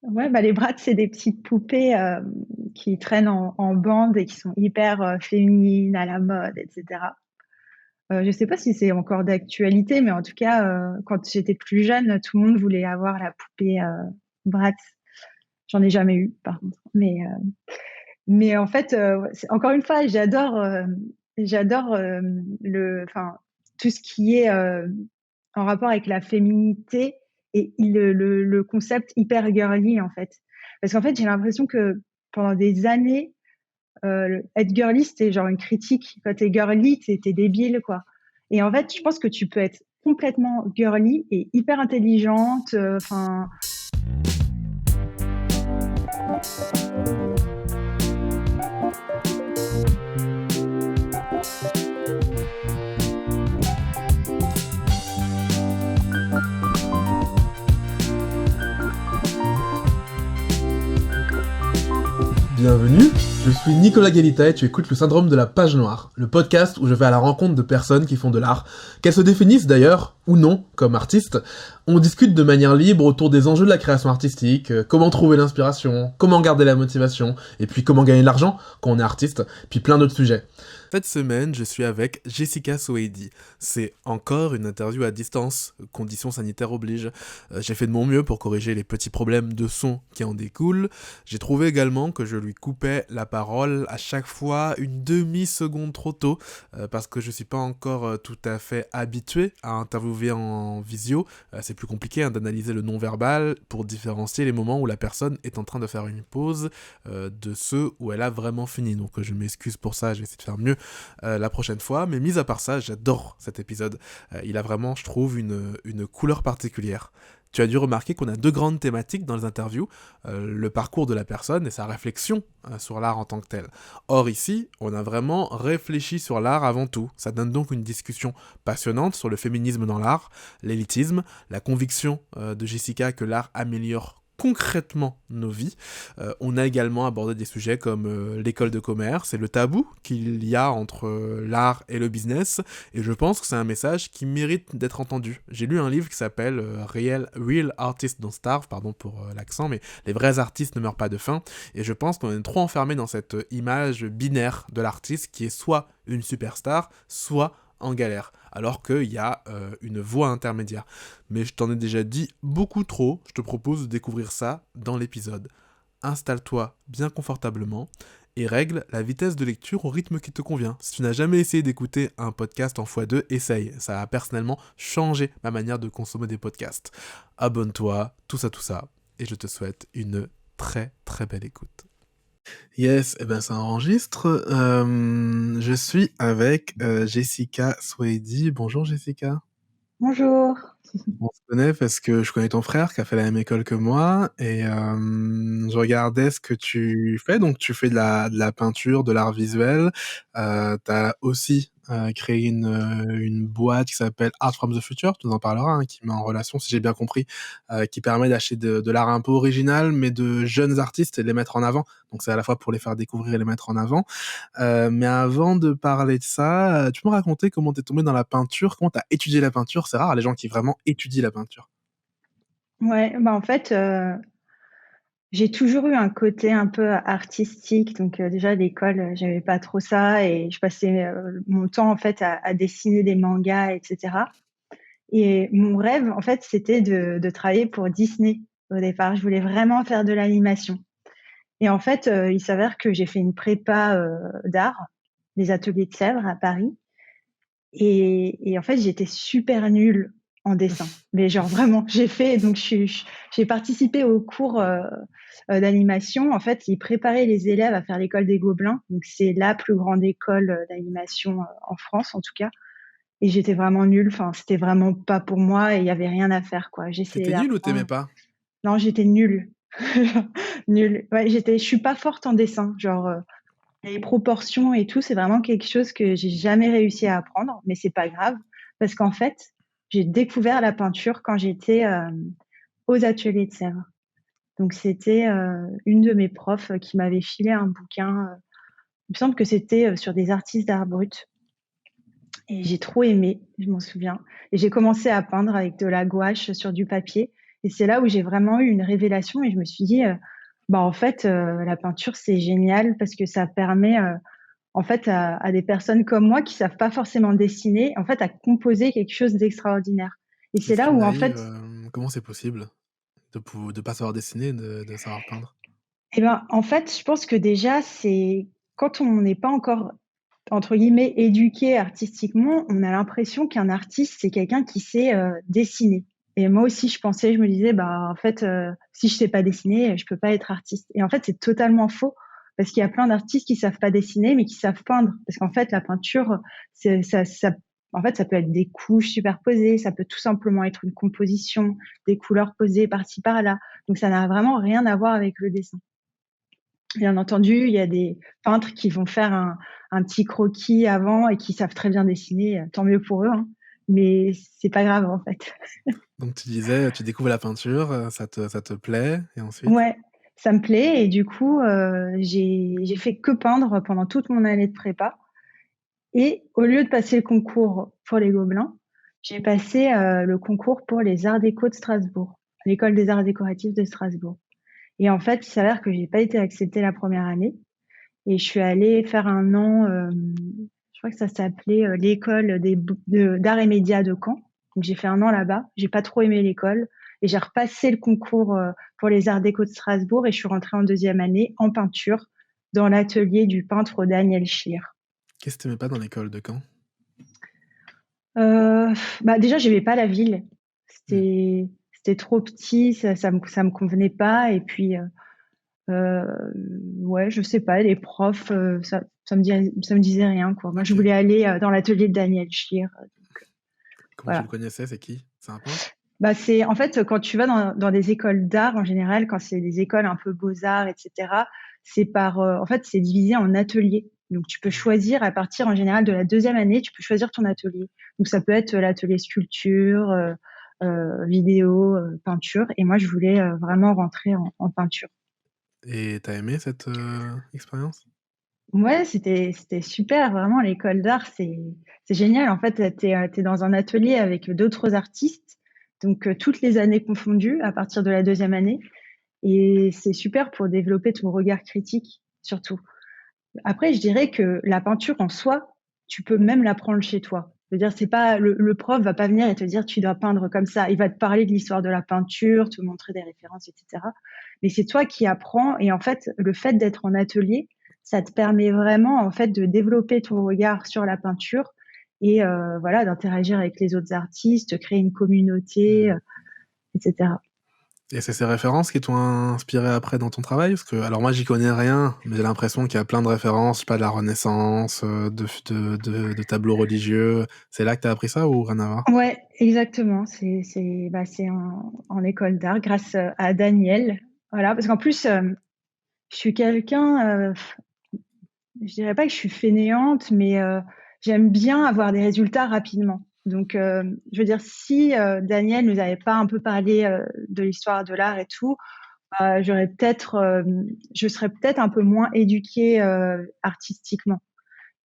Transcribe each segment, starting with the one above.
Ouais, bah, les Bratz, c'est des petites poupées, qui traînent en bande et qui sont hyper, féminines, à la mode et cetera. Je sais pas si c'est encore d'actualité, mais en tout cas, quand j'étais plus jeune, tout le monde voulait avoir la poupée, Bratz. J'en ai jamais eu par contre, mais en fait, ouais, c'est encore une fois, j'adore, tout ce qui est, en rapport avec la féminité et le concept hyper girly, en fait. Parce qu'en fait, j'ai l'impression que pendant des années, être girly, c'était genre une critique. Quand tu es girly, tu es débile, quoi. Et en fait, je pense que tu peux être complètement girly et hyper intelligente, enfin. Bienvenue, je suis Nicolas Galita et tu écoutes le syndrome de la page noire, le podcast où je vais à la rencontre de personnes qui font de l'art, qu'elles se définissent d'ailleurs, ou non, comme artistes. On discute de manière libre autour des enjeux de la création artistique, comment trouver l'inspiration, comment garder la motivation, et puis comment gagner de l'argent quand on est artiste, puis plein d'autres sujets. Cette semaine, je suis avec Jessica Soweidi. C'est encore une interview à distance, conditions sanitaires obligent. J'ai fait de mon mieux pour corriger les petits problèmes de son qui en découlent. J'ai trouvé également que je lui coupais la parole à chaque fois une demi-seconde trop tôt, parce que je suis pas encore tout à fait habitué à interviewer en visio. C'est plus compliqué d'analyser le non-verbal pour différencier les moments où la personne est en train de faire une pause de ceux où elle a vraiment fini. Donc je m'excuse pour ça, je vais essayer de faire mieux la prochaine fois, mais mis à part ça, j'adore cet épisode. Il a vraiment, je trouve, une couleur particulière. Tu as dû remarquer qu'on a deux grandes thématiques dans les interviews, le parcours de la personne et sa réflexion sur l'art en tant que tel. Or ici, on a vraiment réfléchi sur l'art avant tout. Ça donne donc une discussion passionnante sur le féminisme dans l'art, l'élitisme, la conviction de Jessica que l'art améliore concrètement nos vies. On a également abordé des sujets comme l'école de commerce et le tabou qu'il y a entre l'art et le business, et je pense que c'est un message qui mérite d'être entendu. J'ai lu un livre qui s'appelle Real Artists Don't Starve, pardon pour l'accent, mais les vrais artistes ne meurent pas de faim, et je pense qu'on est trop enfermé dans cette image binaire de l'artiste qui est soit une superstar, soit en galère, alors qu'il y a une voie intermédiaire. Mais je t'en ai déjà dit beaucoup trop, je te propose de découvrir ça dans l'épisode. Installe-toi bien confortablement et règle la vitesse de lecture au rythme qui te convient. Si tu n'as jamais essayé d'écouter un podcast en x2, essaye. Ça a personnellement changé ma manière de consommer des podcasts. Abonne-toi, tout ça, et je te souhaite une très très belle écoute. Yes, ça enregistre. Je suis avec Jessica Soweidi. Bonjour Jessica. Bonjour. On se connaît parce que je connais ton frère qui a fait la même école que moi et je regardais ce que tu fais. Donc tu fais de la peinture, de l'art visuel. T'as aussi créé une boîte qui s'appelle Art from the Future, tu nous en parleras, qui met en relation, si j'ai bien compris, qui permet d'acheter de l'art un peu original, mais de jeunes artistes et de les mettre en avant. Donc c'est à la fois pour les faire découvrir et les mettre en avant. Mais avant de parler de ça, tu peux me raconter comment t'es tombé dans la peinture, comment t'as étudié la peinture? C'est rare les gens qui vraiment étudient la peinture. Ouais, bah, en fait, j'ai toujours eu un côté un peu artistique, donc déjà à l'école, j'aimais pas trop ça et je passais, mon temps en fait à dessiner des mangas et cetera, et mon rêve en fait, c'était de travailler pour Disney au départ. Je voulais vraiment faire de l'animation et en fait, il s'avère que j'ai fait une prépa, d'art, les ateliers de Sèvres à Paris, et en fait, j'étais super nulle en dessin. Mais genre vraiment, j'ai participé aux cours d'animation. En fait, ils préparaient les élèves à faire l'école des Gobelins. Donc c'est la plus grande école d'animation en France en tout cas. Et j'étais vraiment nulle. Enfin, c'était vraiment pas pour moi et il y avait rien à faire quoi. J'essayais T'étais nul ou t'aimais d'apprendre. pas? Non, j'étais nulle. Nulle. Ouais, je suis pas forte en dessin. Genre les proportions et tout, c'est vraiment quelque chose que j'ai jamais réussi à apprendre, mais c'est pas grave parce qu'en fait, j'ai découvert la peinture quand j'étais, aux ateliers de Sèvres. Donc c'était, une de mes profs, qui m'avait filé un bouquin, il me semble que c'était, sur des artistes d'art brut et j'ai trop aimé, je m'en souviens, et j'ai commencé à peindre avec de la gouache sur du papier Et c'est là où j'ai vraiment eu une révélation et je me suis dit, bah en fait, la peinture c'est génial parce que ça permet en fait à des personnes comme moi qui savent pas forcément dessiner, en fait à composer quelque chose d'extraordinaire. Et Je c'est là suis où en naïf, fait, comment c'est possible de pas savoir dessiner, de savoir peindre? eh ben en fait, je pense que déjà c'est quand on n'est pas encore entre guillemets «éduqué» artistiquement, on a l'impression qu'un artiste, c'est quelqu'un qui sait, dessiner. Et moi aussi, je pensais, je me disais: «Bah, en fait, si je sais pas dessiner, je peux pas être artiste» et en fait, c'est totalement faux parce qu'il y a plein d'artistes qui savent pas dessiner, mais qui savent peindre. Parce qu'en fait, la peinture, c'est ça en fait, ça peut être des couches superposées, ça peut tout simplement être une composition, des couleurs posées par-ci par-là. Donc ça n'a vraiment rien à voir avec le dessin. Bien entendu, il y a des peintres qui vont faire un petit croquis avant et qui savent très bien dessiner, tant mieux pour eux, hein, mais c'est pas grave, en fait. Donc tu disais, tu découvres la peinture, ça te plaît et ensuite? Ouais, ça me plaît et du coup, j'ai fait que peindre pendant toute mon année de prépa et au lieu de passer le concours pour les Gobelins, j'ai passé, le concours pour les arts déco de Strasbourg, l'école des arts décoratifs de Strasbourg et en fait, il s'avère que j'ai pas été acceptée la première année et je suis allée faire un an, je crois que ça s'appelait l'école d'art et médias de Caen. Donc j'ai fait un an là-bas. J'ai pas trop aimé l'école et j'ai repassé le concours pour les arts déco de Strasbourg et je suis rentrée en deuxième année en peinture dans l'atelier du peintre Daniel Schlier. Qu'est-ce que tu aimais pas dans l'école de Caen? Euh, Bah déjà j'aimais pas la ville. Mmh. C'était trop petit, ça me convenait pas et puis ouais, je sais pas, les profs, ça me disait rien, quoi. Moi, je OK. voulais aller dans l'atelier de Daniel Schlier. Comment tu le Voilà. connaissais? C'est qui? C'est un peintre? Bah, c'est en fait quand tu vas dans des écoles d'art en général, quand c'est des écoles un peu beaux-arts, etc., c'est par, en fait, c'est divisé en ateliers. Donc, tu peux Mmh. choisir à partir en général de la deuxième année, tu peux choisir ton atelier. Donc, ça peut être l'atelier sculpture, vidéo, peinture. Et moi, je voulais vraiment rentrer en peinture. Et tu as aimé cette, expérience? Ouais, c'était super, vraiment l'école d'art, c'est génial. En fait, tu es dans un atelier avec d'autres artistes, donc toutes les années confondues à partir de la deuxième année et c'est super pour développer ton regard critique, surtout. Après, je dirais que la peinture en soi, tu peux même l'apprendre chez toi. Je veux dire, c'est pas le prof va pas venir et te dire: «Tu dois peindre comme ça». Il va te parler de l'histoire de la peinture, te montrer des références et cetera. Mais c'est toi qui apprends et en fait, le fait d'être en atelier, ça te permet vraiment, en fait, de développer ton regard sur la peinture et voilà, d'interagir avec les autres artistes, créer une communauté, Mmh. et cetera. Et c'est ces références qui t'ont inspiré après dans ton travail? Parce que alors moi j'y connais rien, mais j'ai l'impression qu'il y a plein de références, je sais pas, de la Renaissance, de tableaux religieux. C'est là que tu as appris ça ou rien à voir? Ouais, exactement. C'est en école d'art grâce, à Daniel. Voilà, parce qu'en plus, je suis quelqu'un, je dirais pas que je suis fainéante, mais j'aime bien avoir des résultats rapidement. Donc je veux dire si, Daniel nous avait pas un peu parlé, de l'histoire de l'art et tout, j'aurais peut-être, je serais peut-être un peu moins éduquée, artistiquement.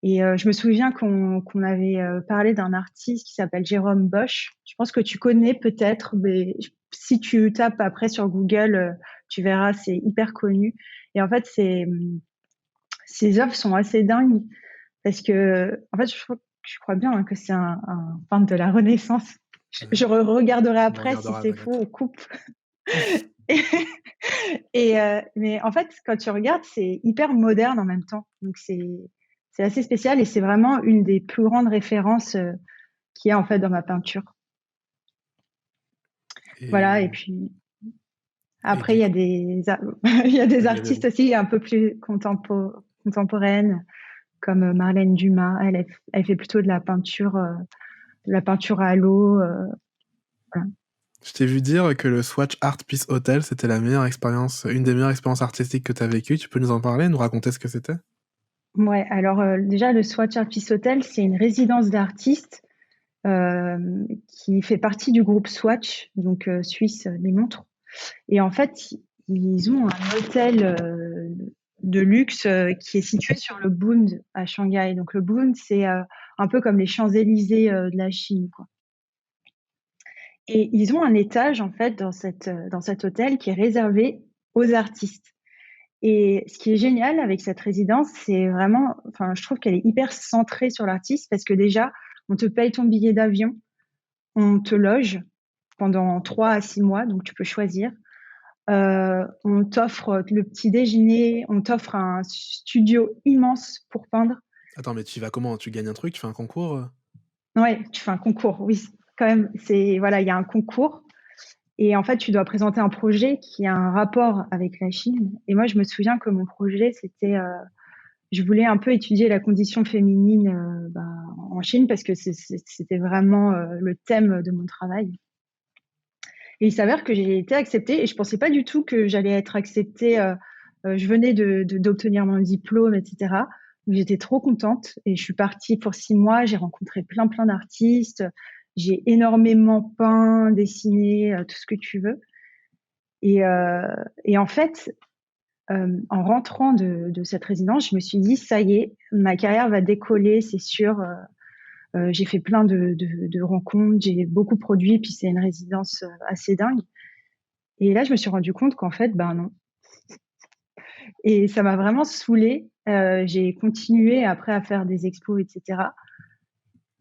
Et je me souviens qu'on avait parlé d'un artiste qui s'appelle Jérôme Bosch. Je pense que tu connais peut-être, mais si tu tapes après sur Google, tu verras, c'est hyper connu. Et en fait, ses œuvres sont assez dingues parce que, en fait, je crois bien hein, que c'est un peintre de la Renaissance. Ouais, Je regarderai on après si regardera, c'est faux, t'inquiète. on coupe. Mais en fait, quand tu regardes, c'est hyper moderne en même temps. Donc c'est assez spécial et c'est vraiment une des plus grandes références qu'il y a en fait dans ma peinture. Voilà. Et Et puis et après, du coup il y a des vas-y, artistes vas-y. aussi un peu plus contemporaines comme Marlène Dumas. Elle fait plutôt de la peinture à l'eau. Voilà. Je t'ai vu dire que le Swatch Art Peace Hotel, c'était la meilleure expérience, une des meilleures expériences artistiques que tu as vécues. Tu peux nous en parler, nous raconter ce que c'était? Ouais. Alors déjà, le Swatch Artist Hotel, c'est une résidence d'artistes qui fait partie du groupe Swatch, donc suisse des montres. Et en fait, ils ont un hôtel de luxe qui est situé sur le Bund à Shanghai. Donc le Bund, c'est un peu comme les Champs-Élysées de la Chine, quoi. Et ils ont un étage, en fait, dans cet hôtel qui est réservé aux artistes. Et ce qui est génial avec cette résidence, c'est vraiment, enfin, je trouve qu'elle est hyper centrée sur l'artiste parce que déjà, on te paye ton billet d'avion, on te loge pendant 3 à 6 mois, donc tu peux choisir. On t'offre le petit déjeuner, on t'offre un studio immense pour peindre. Attends, mais tu y vas comment? Tu gagnes un truc? Tu fais un concours? Ouais, tu fais un concours, oui, quand même. C'est voilà, il y a un concours et en fait, tu dois présenter un projet qui a un rapport avec la Chine. Et moi, je me souviens que mon projet, c'était, je voulais un peu étudier la condition féminine en Chine parce que c'était vraiment le thème de mon travail. Et il s'avère que j'ai été acceptée et je pensais pas du tout que j'allais être acceptée. Je venais d'obtenir mon diplôme, etc. J'étais trop contente et je suis partie pour 6 mois. J'ai rencontré plein d'artistes. J'ai énormément peint, dessiné, tout ce que tu veux. Et, euh, et en fait, en rentrant de cette résidence, je me suis dit, ça y est, ma carrière va décoller, c'est sûr. J'ai fait plein de rencontres, j'ai beaucoup produit, puis c'est une résidence assez dingue. Et là, je me suis rendu compte qu'en fait, ben non. Et ça m'a vraiment saoulée. J'ai continué après à faire des expos, etc.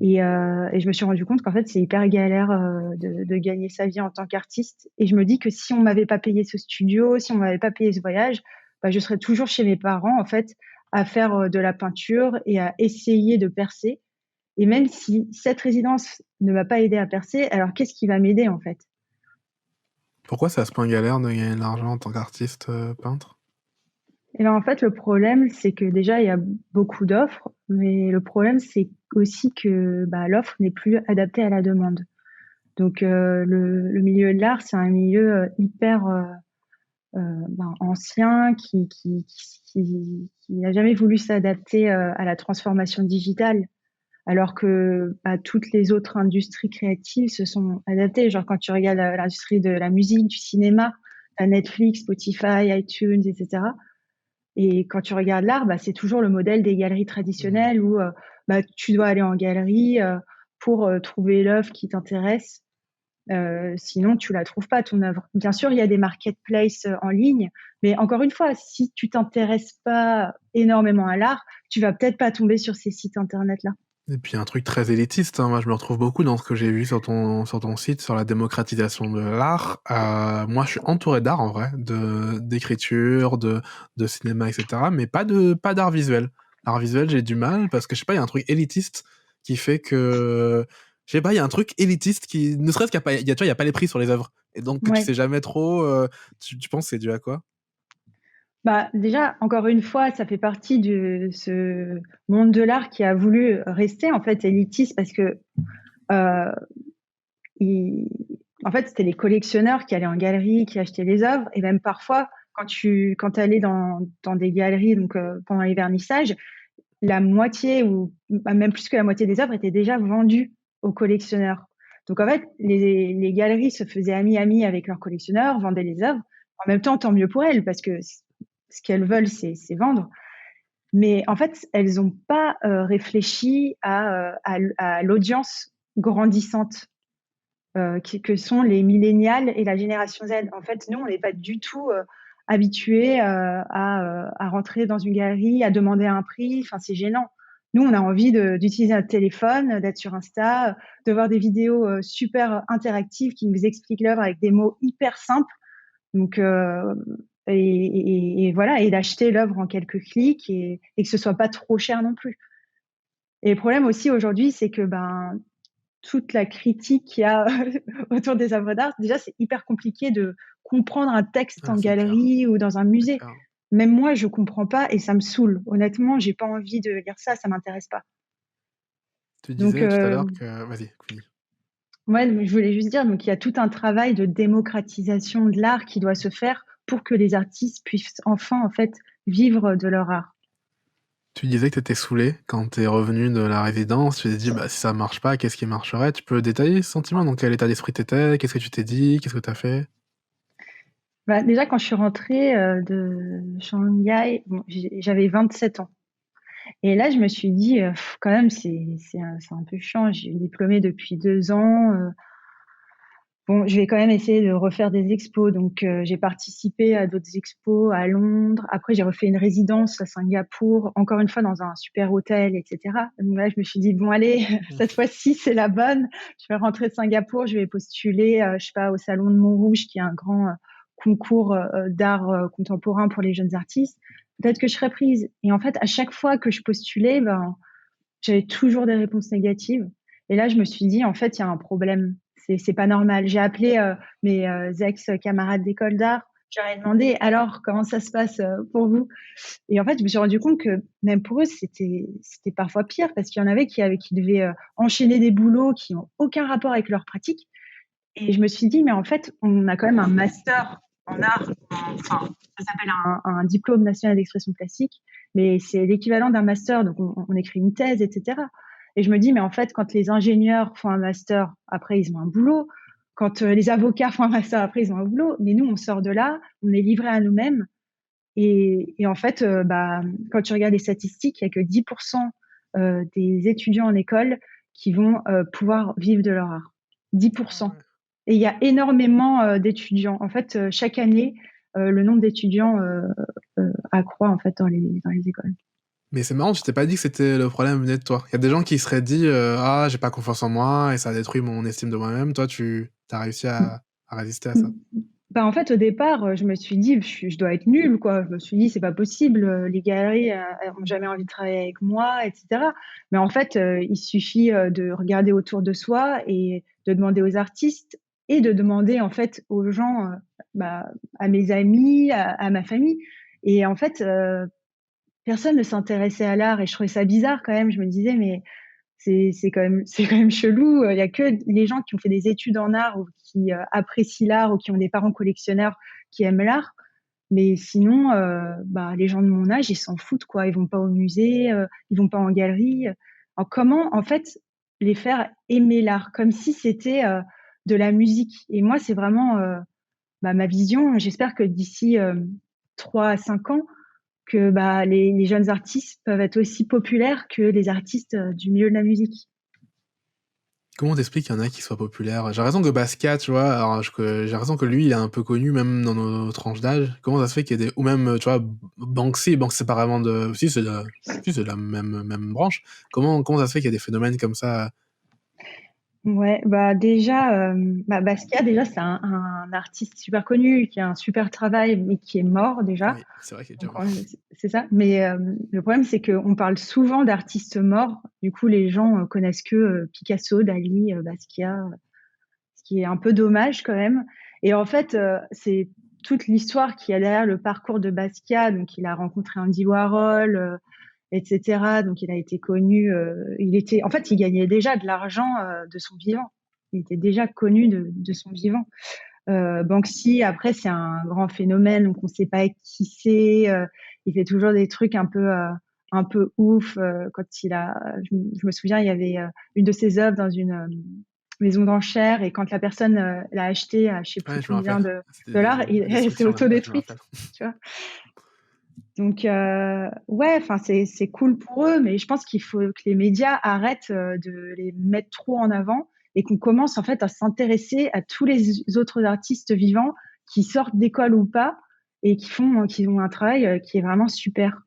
Et je me suis rendu compte qu'en fait, c'est hyper galère de gagner sa vie en tant qu'artiste. Et je me dis que si on m'avait pas payé ce studio, si on m'avait pas payé ce voyage, bah, je serais toujours chez mes parents, en fait, à faire de la peinture et à essayer de percer. Et même si cette résidence ne m'a pas aidé à percer, alors qu'est-ce qui va m'aider, en fait? Pourquoi c'est à ce point galère de gagner de l'argent en tant qu'artiste peintre? Et ben, en fait, le problème, c'est que déjà, il y a beaucoup d'offres, mais le problème, c'est aussi que bah, l'offre n'est plus adaptée à la demande. Donc, le milieu de l'art, c'est un milieu hyper ancien qui n'a jamais voulu s'adapter à la transformation digitale, alors que bah, toutes les autres industries créatives se sont adaptées. Genre, quand tu regardes l'industrie de la musique, du cinéma, à Netflix, Spotify, iTunes, etc. Et quand tu regardes l'art, bah, c'est toujours le modèle des galeries Mhm. traditionnelles où bah, tu dois aller en galerie pour trouver l'œuvre qui t'intéresse. Sinon, tu la trouves pas, ton œuvre. Bien sûr, il y a des marketplaces en ligne, mais encore une fois, si tu t'intéresses pas énormément à l'art, tu vas peut-être pas tomber sur ces sites internet-là. Et puis un truc très élitiste, hein. Moi je me retrouve beaucoup dans ce que j'ai vu sur ton site, sur la démocratisation de l'art. Moi je suis entouré d'art en vrai, d'écriture, de cinéma, etc. Mais pas d'art visuel. L'art visuel j'ai du mal parce que je sais pas, il y a un truc élitiste qui fait que... Je sais pas, il y a un truc élitiste qui... Ne serait-ce qu'il y a pas, tu vois, il y a pas les prix sur les œuvres. Et donc que tu Ouais. sais jamais trop... tu penses que c'est dû à quoi? Bah, déjà, encore une fois, ça fait partie de ce monde de l'art qui a voulu rester en fait élitiste parce que euh, il- en fait, c'était les collectionneurs qui allaient en galerie, qui achetaient les œuvres, et même parfois, quand tu allais dans des galeries, donc pendant les vernissages, la moitié ou bah, même plus que la moitié des œuvres étaient déjà vendues aux collectionneurs. Donc en fait, les galeries se faisaient amis avec leurs collectionneurs, vendaient les œuvres. En même temps, tant mieux pour elles, parce que ce qu'elles veulent, c'est vendre. Mais en fait, elles n'ont pas réfléchi à l'audience grandissante que sont les millénials et la génération Z. En fait, nous, on n'est pas du tout habitués à rentrer dans une galerie, à demander un prix. Enfin, c'est gênant. Nous, on a envie d'utiliser un téléphone, d'être sur Insta, de voir des vidéos super interactives qui nous expliquent l'œuvre avec des mots hyper simples. Donc, et voilà, et d'acheter l'œuvre en quelques clics et que ce soit pas trop cher non plus. Et le problème aussi aujourd'hui, c'est que ben toute la critique qu'il y a autour des œuvres d'art, déjà, c'est hyper compliqué de comprendre un texte Ah, en c'est clair, galerie ou dans un c'est musée. clair. Même moi, je comprends pas et ça me saoule. Honnêtement, j'ai pas envie de lire ça, ça m'intéresse pas. Tu Donc, disais tout à l'heure que... Vas-y, finis. ouais, je voulais juste dire, donc il y a tout un travail de démocratisation de l'art qui doit se faire pour que les artistes puissent enfin, en fait, vivre de leur art. Tu disais que t'étais saoulé quand t'es revenu de la résidence. Tu t'es dit, bah, si ça marche pas, qu'est-ce qui marcherait? Tu peux détailler ce sentiment? Dans quel état d'esprit t'étais? Qu'est-ce que tu t'es dit? Qu'est-ce que t'as fait? Bah, déjà, quand je suis rentrée de Shanghai, bon, j'avais 27 ans. Et là, je me suis dit, quand même, c'est un peu chiant. J'ai diplômé depuis 2 ans. bon, je vais quand même essayer de refaire des expos. Donc, j'ai participé à d'autres expos à Londres. Après, j'ai refait une résidence à Singapour, encore une fois dans un super hôtel, etc. Donc là, je me suis dit, bon, allez, cette fois-ci, c'est la bonne. Je vais rentrer de Singapour, je vais postuler, je sais pas, au Salon de Montrouge, qui est un grand concours d'art contemporain pour les jeunes artistes. Peut-être que je serais prise. Et en fait, à chaque fois que je postulais, ben, j'avais toujours des réponses négatives. Et là, je me suis dit, en fait, il y a un problème. C'est pas normal. J'ai appelé mes ex-camarades d'école d'art. J'aurais demandé, alors, comment ça se passe pour vous? Et en fait, je me suis rendu compte que même pour eux, c'était parfois pire parce qu'il y en avait qui devaient enchaîner des boulots qui n'ont aucun rapport avec leur pratique. Et je me suis dit, mais en fait, on a quand même un master en art, enfin, ça s'appelle un diplôme national d'expression plastique, mais c'est l'équivalent d'un master, donc on écrit une thèse, etc. Et je me dis, mais en fait, quand les ingénieurs font un master, après, ils ont un boulot. Quand les avocats font un master, après, ils ont un boulot. Mais nous, on sort de là, on est livré à nous-mêmes. Et en fait, bah, quand tu regardes les statistiques, il n'y a que 10% des étudiants en école qui vont pouvoir vivre de leur art. 10%. Et il y a énormément d'étudiants. En fait, chaque année, le nombre d'étudiants accroît en fait dans les écoles. Mais c'est marrant, tu t'es pas dit que c'était le problème venait de toi. Il y a des gens qui se seraient dit ah, j'ai pas confiance en moi et ça détruit mon estime de moi-même. Toi, tu as réussi à résister à ça. Bah, en fait, au départ, je me suis dit, je dois être nulle, quoi. Je me suis dit, c'est pas possible. Les galeries elles ont jamais envie de travailler avec moi, etc. Mais en fait, il suffit de regarder autour de soi et de demander aux artistes et de demander en fait aux gens, bah, à mes amis, à ma famille. Et en fait, personne ne s'intéressait à l'art et je trouvais ça bizarre quand même. Je me disais, mais c'est quand même chelou. Il y a que les gens qui ont fait des études en art ou qui apprécient l'art ou qui ont des parents collectionneurs qui aiment l'art. Mais sinon, bah, les gens de mon âge, ils s'en foutent, quoi. Ils vont pas au musée, ils vont pas en galerie. Alors, comment, en fait, les faire aimer l'art, comme si c'était de la musique. Et moi, c'est vraiment bah, ma vision. J'espère que d'ici 3 à 5 ans, que bah, les jeunes artistes peuvent être aussi populaires que les artistes du milieu de la musique. Comment t'expliques qu'il y en a qui soient populaires? J'ai raison que Basquiat, tu vois, alors j'ai raison que lui, il est un peu connu même dans nos tranches d'âge. Comment ça se fait qu'il y ait des... Ou même, tu vois, Banksy c'est pas vraiment de... Si, c'est de la même branche. Comment ça se fait qu'il y a des phénomènes comme ça? Ouais, bah déjà, bah Basquiat, déjà, c'est un artiste super connu, qui a un super travail, mais qui est mort déjà. Oui, c'est vrai qu'il est déjà Donc, mort. c'est ça. Mais le problème, c'est qu'on parle souvent d'artistes morts. Du coup, les gens connaissent que Picasso, Dali, Basquiat, ce qui est un peu dommage quand même. Et en fait, c'est toute l'histoire qui a derrière le parcours de Basquiat. Donc, il a rencontré Andy Warhol, etc. Donc, il a été connu. En fait, il gagnait déjà de l'argent de son vivant. Il était déjà connu de son vivant. Banksy, après, c'est un grand phénomène, donc on ne sait pas qui c'est. Il fait toujours des trucs un peu ouf. Je me souviens, il y avait une de ses œuvres dans une maison d'enchères, et quand la personne l'a acheté à je sais plus Ouais, je me rappelle. combien de C'était dollars, la elle s'est destruction, là. Ouais, je me autodétruite. rappelle. Tu vois. Donc ouais, enfin c'est cool pour eux, mais je pense qu'il faut que les médias arrêtent de les mettre trop en avant et qu'on commence en fait à s'intéresser à tous les autres artistes vivants qui sortent d'école ou pas et qui ont un travail qui est vraiment super.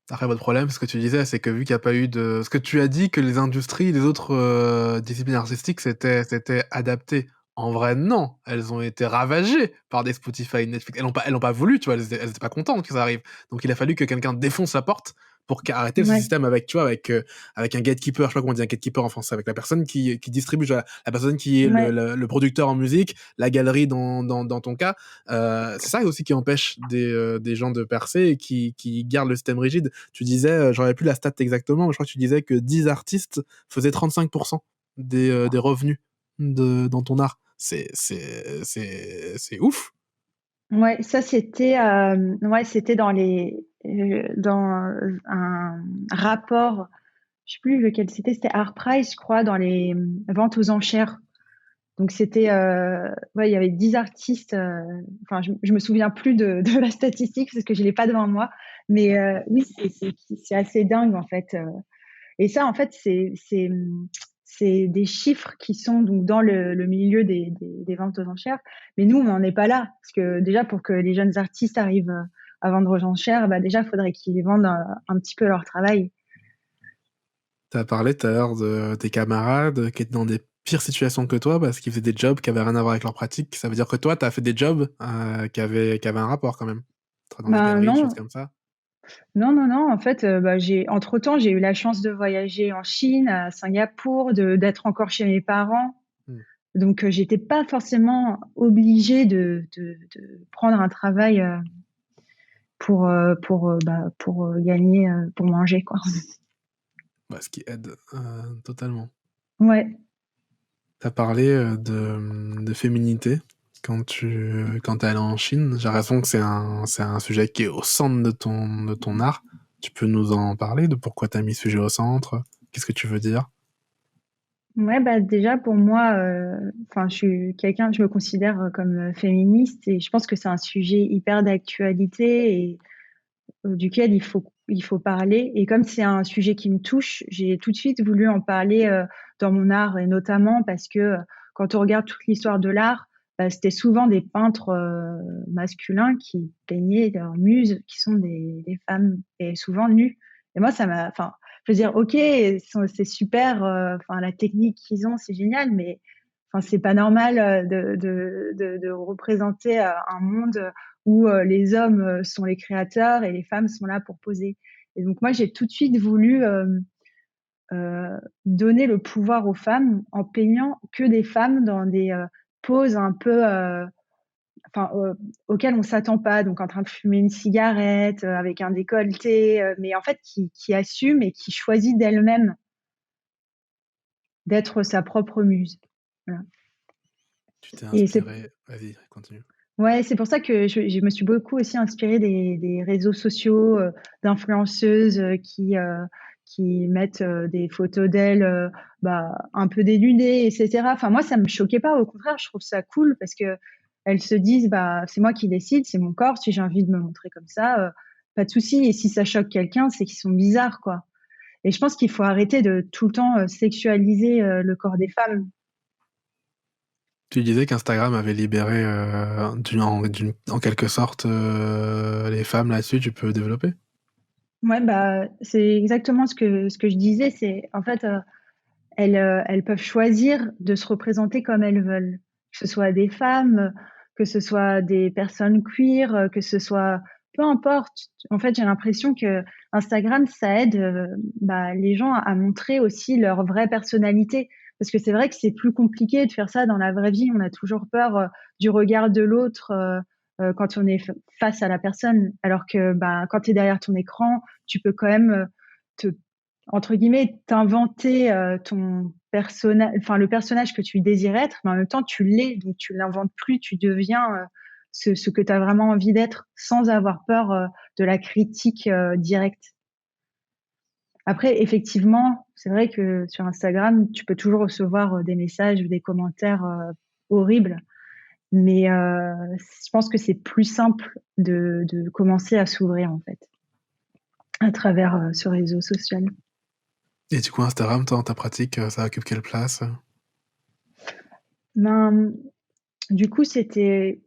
Après, votre problème, ce que tu disais, c'est que vu qu'il n'y a pas eu de... Ce que tu as dit que les industries, les autres disciplines artistiques, c'était adapté. En vrai, non. Elles ont été ravagées par des Spotify, Netflix. Elles ont pas voulu, tu vois. Elles étaient pas contentes que ça arrive. Donc, il a fallu que quelqu'un défonce la porte pour arrêter ce Ouais, système avec, tu vois, avec un gatekeeper. Je sais pas comment on dit un gatekeeper en français. Avec la personne qui distribue, la personne qui est ouais, le producteur en musique, la galerie dans ton cas. C'est ça aussi qui empêche des gens de percer et qui gardent le système rigide. Tu disais, j'aurais plus la stat exactement, mais je crois que tu disais que 10 artistes faisaient 35% des revenus dans ton art. C'est ouf. ouais. Ça c'était dans un rapport. Je sais plus lequel c'était Art Price, je crois, dans les ventes aux enchères. Donc c'était, ouais, il y avait 10 artistes. Enfin, je me souviens plus de la statistique parce que je l'ai pas devant moi. Mais oui, c'est assez dingue en fait. Et ça, en fait, c'est des chiffres qui sont donc dans le milieu des ventes aux enchères. Mais nous, on n'en est pas là. Parce que déjà, pour que les jeunes artistes arrivent à vendre aux enchères, bah déjà, il faudrait qu'ils vendent un petit peu leur travail. Tu as parlé tout à l'heure de tes camarades qui étaient dans des pires situations que toi parce qu'ils faisaient des jobs qui avaient rien à voir avec leur pratique. Ça veut dire que toi, tu as fait des jobs qui avaient un rapport quand même. Travailler dans des Ben galeries, des choses non, comme ça. non, non, non. En fait, bah, entre-temps, j'ai eu la chance de voyager en Chine, à Singapour, d'être encore chez mes parents. Hmm. Donc, j'étais pas forcément obligée de prendre un travail pour gagner, pour manger, quoi. Bah, ce qui aide totalement. Ouais. Tu as parlé de féminité quand t'es allé en Chine. J'ai l'impression que c'est un sujet qui est au centre de ton art. Tu peux nous en parler de pourquoi tu as mis ce sujet au centre? Qu'est-ce que tu veux dire? Ouais, bah déjà pour moi, enfin, je me considère comme féministe et je pense que c'est un sujet hyper d'actualité et duquel il faut parler. Et comme c'est un sujet qui me touche, j'ai tout de suite voulu en parler dans mon art et notamment parce que quand on regarde toute l'histoire de l'art, bah, c'était souvent des peintres masculins qui peignaient leurs muses, qui sont des femmes et souvent nues. Et moi, enfin, je veux dire, ok, c'est super, enfin, la technique qu'ils ont, c'est génial, mais enfin, c'est pas normal de représenter un monde où les hommes sont les créateurs et les femmes sont là pour poser. Et donc moi, j'ai tout de suite voulu donner le pouvoir aux femmes en peignant que des femmes dans des poses un peu, enfin, auxquelles on s'attend pas. Donc en train de fumer une cigarette, avec un décolleté, mais en fait qui assume et qui choisit d'elle-même d'être sa propre muse. Voilà. Tu t'es Et c'est inspiré. Vas-y, continue. Ouais, c'est pour ça que je me suis beaucoup aussi inspirée des réseaux sociaux, d'influenceuses qui mettent des photos d'elles bah, un peu dénudées, etc. Enfin, moi, ça me choquait pas. Au contraire, je trouve ça cool parce que elles se disent, bah, c'est moi qui décide, c'est mon corps. Si j'ai envie de me montrer comme ça, pas de souci. Et si ça choque quelqu'un, c'est qu'ils sont bizarres, quoi. Et je pense qu'il faut arrêter de tout le temps sexualiser le corps des femmes. Tu disais qu'Instagram avait libéré en quelque sorte les femmes là-dessus. Tu peux développer? Ouais, bah, c'est exactement ce que je disais. C'est en fait, elles peuvent choisir de se représenter comme elles veulent. Que ce soit des femmes, que ce soit des personnes queer, que ce soit peu importe. En fait, j'ai l'impression que Instagram, ça aide bah, les gens à montrer aussi leur vraie personnalité. Parce que c'est vrai que c'est plus compliqué de faire ça dans la vraie vie. On a toujours peur du regard de l'autre quand on est face à la personne. Alors que bah, quand tu es derrière ton écran, tu peux quand même te entre guillemets, t'inventer ton personnage, enfin le personnage que tu désires être, mais en même temps tu l'es, donc tu l'inventes plus, tu deviens ce que tu as vraiment envie d'être, sans avoir peur de la critique directe. Après, effectivement, c'est vrai que sur Instagram, tu peux toujours recevoir des messages ou des commentaires horribles, mais je pense que c'est plus simple de commencer à s'ouvrir en fait à travers ce réseau social. Et du coup, Instagram, toi, dans ta pratique, ça occupe quelle place? Ben, du coup, c'était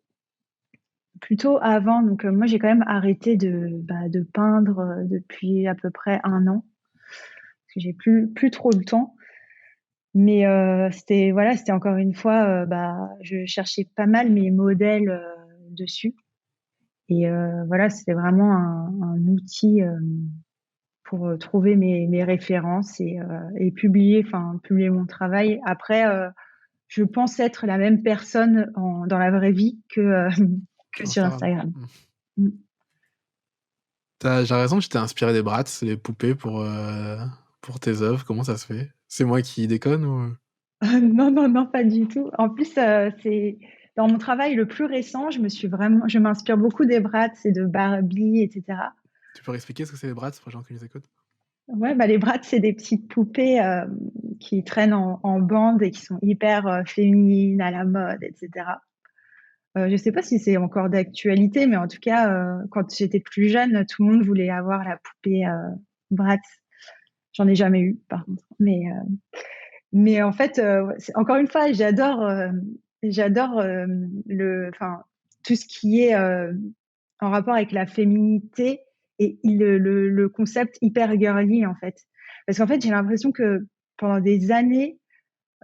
plutôt avant, donc moi j'ai quand même arrêté de peindre depuis à peu près 1 an, parce que j'ai plus trop le temps. Mais c'était voilà, c'était encore une fois, bah, je cherchais pas mal mes modèles dessus. Et voilà, c'était vraiment un outil pour trouver mes références et publier mon travail. Après, je pense être la même personne dans la vraie vie que Sur sur Instagram. Instagram. Mm. J'ai raison que tu t'es inspiré des Bratz, les poupées, pour tes œuvres. Comment ça se fait? C'est moi qui déconne ou... Non, non, non, pas du tout. En plus, c'est dans mon travail le plus récent, je m'inspire beaucoup des Bratz et de Barbie, etc. Tu peux expliquer ce que c'est les Bratz pour les gens qui nous écoutent? Ouais, bah les Bratz, c'est des petites poupées qui traînent en bande et qui sont hyper féminines, à la mode, etc. Je sais pas si c'est encore d'actualité, mais en tout cas, quand j'étais plus jeune, tout le monde voulait avoir la poupée Bratz. J'en ai jamais eu, par contre. Mais Mais en fait, encore une fois, j'adore enfin, tout ce qui est en rapport avec la féminité et le concept hyper girly, en fait. Parce qu'en fait, j'ai l'impression que pendant des années,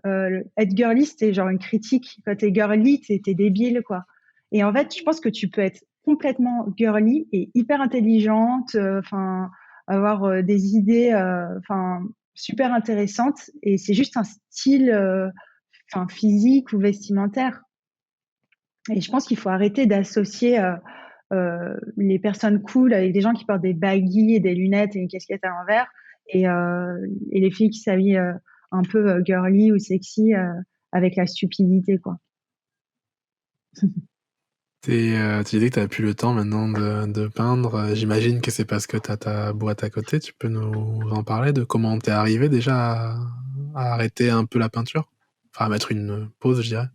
être girly, c'était genre une critique. Quand t'es girly, t'es débile, quoi. Et en fait, je pense que tu peux être complètement girly et hyper intelligente, enfin, avoir des idées, enfin, super intéressantes. Et c'est juste un style, enfin, physique ou vestimentaire. Et je pense qu'il faut arrêter d'associer les personnes cool avec des gens qui portent des baggy et des lunettes et une casquette à l'envers et les filles qui s'habillent un peu girly ou sexy avec la stupidité, quoi. Tu disais que t'avais plus le temps maintenant de peindre. J'imagine que c'est parce que t'as ta boîte à côté. Tu peux nous en parler de comment t'es arrivé déjà à arrêter un peu la peinture? Enfin, à mettre une pause, je dirais.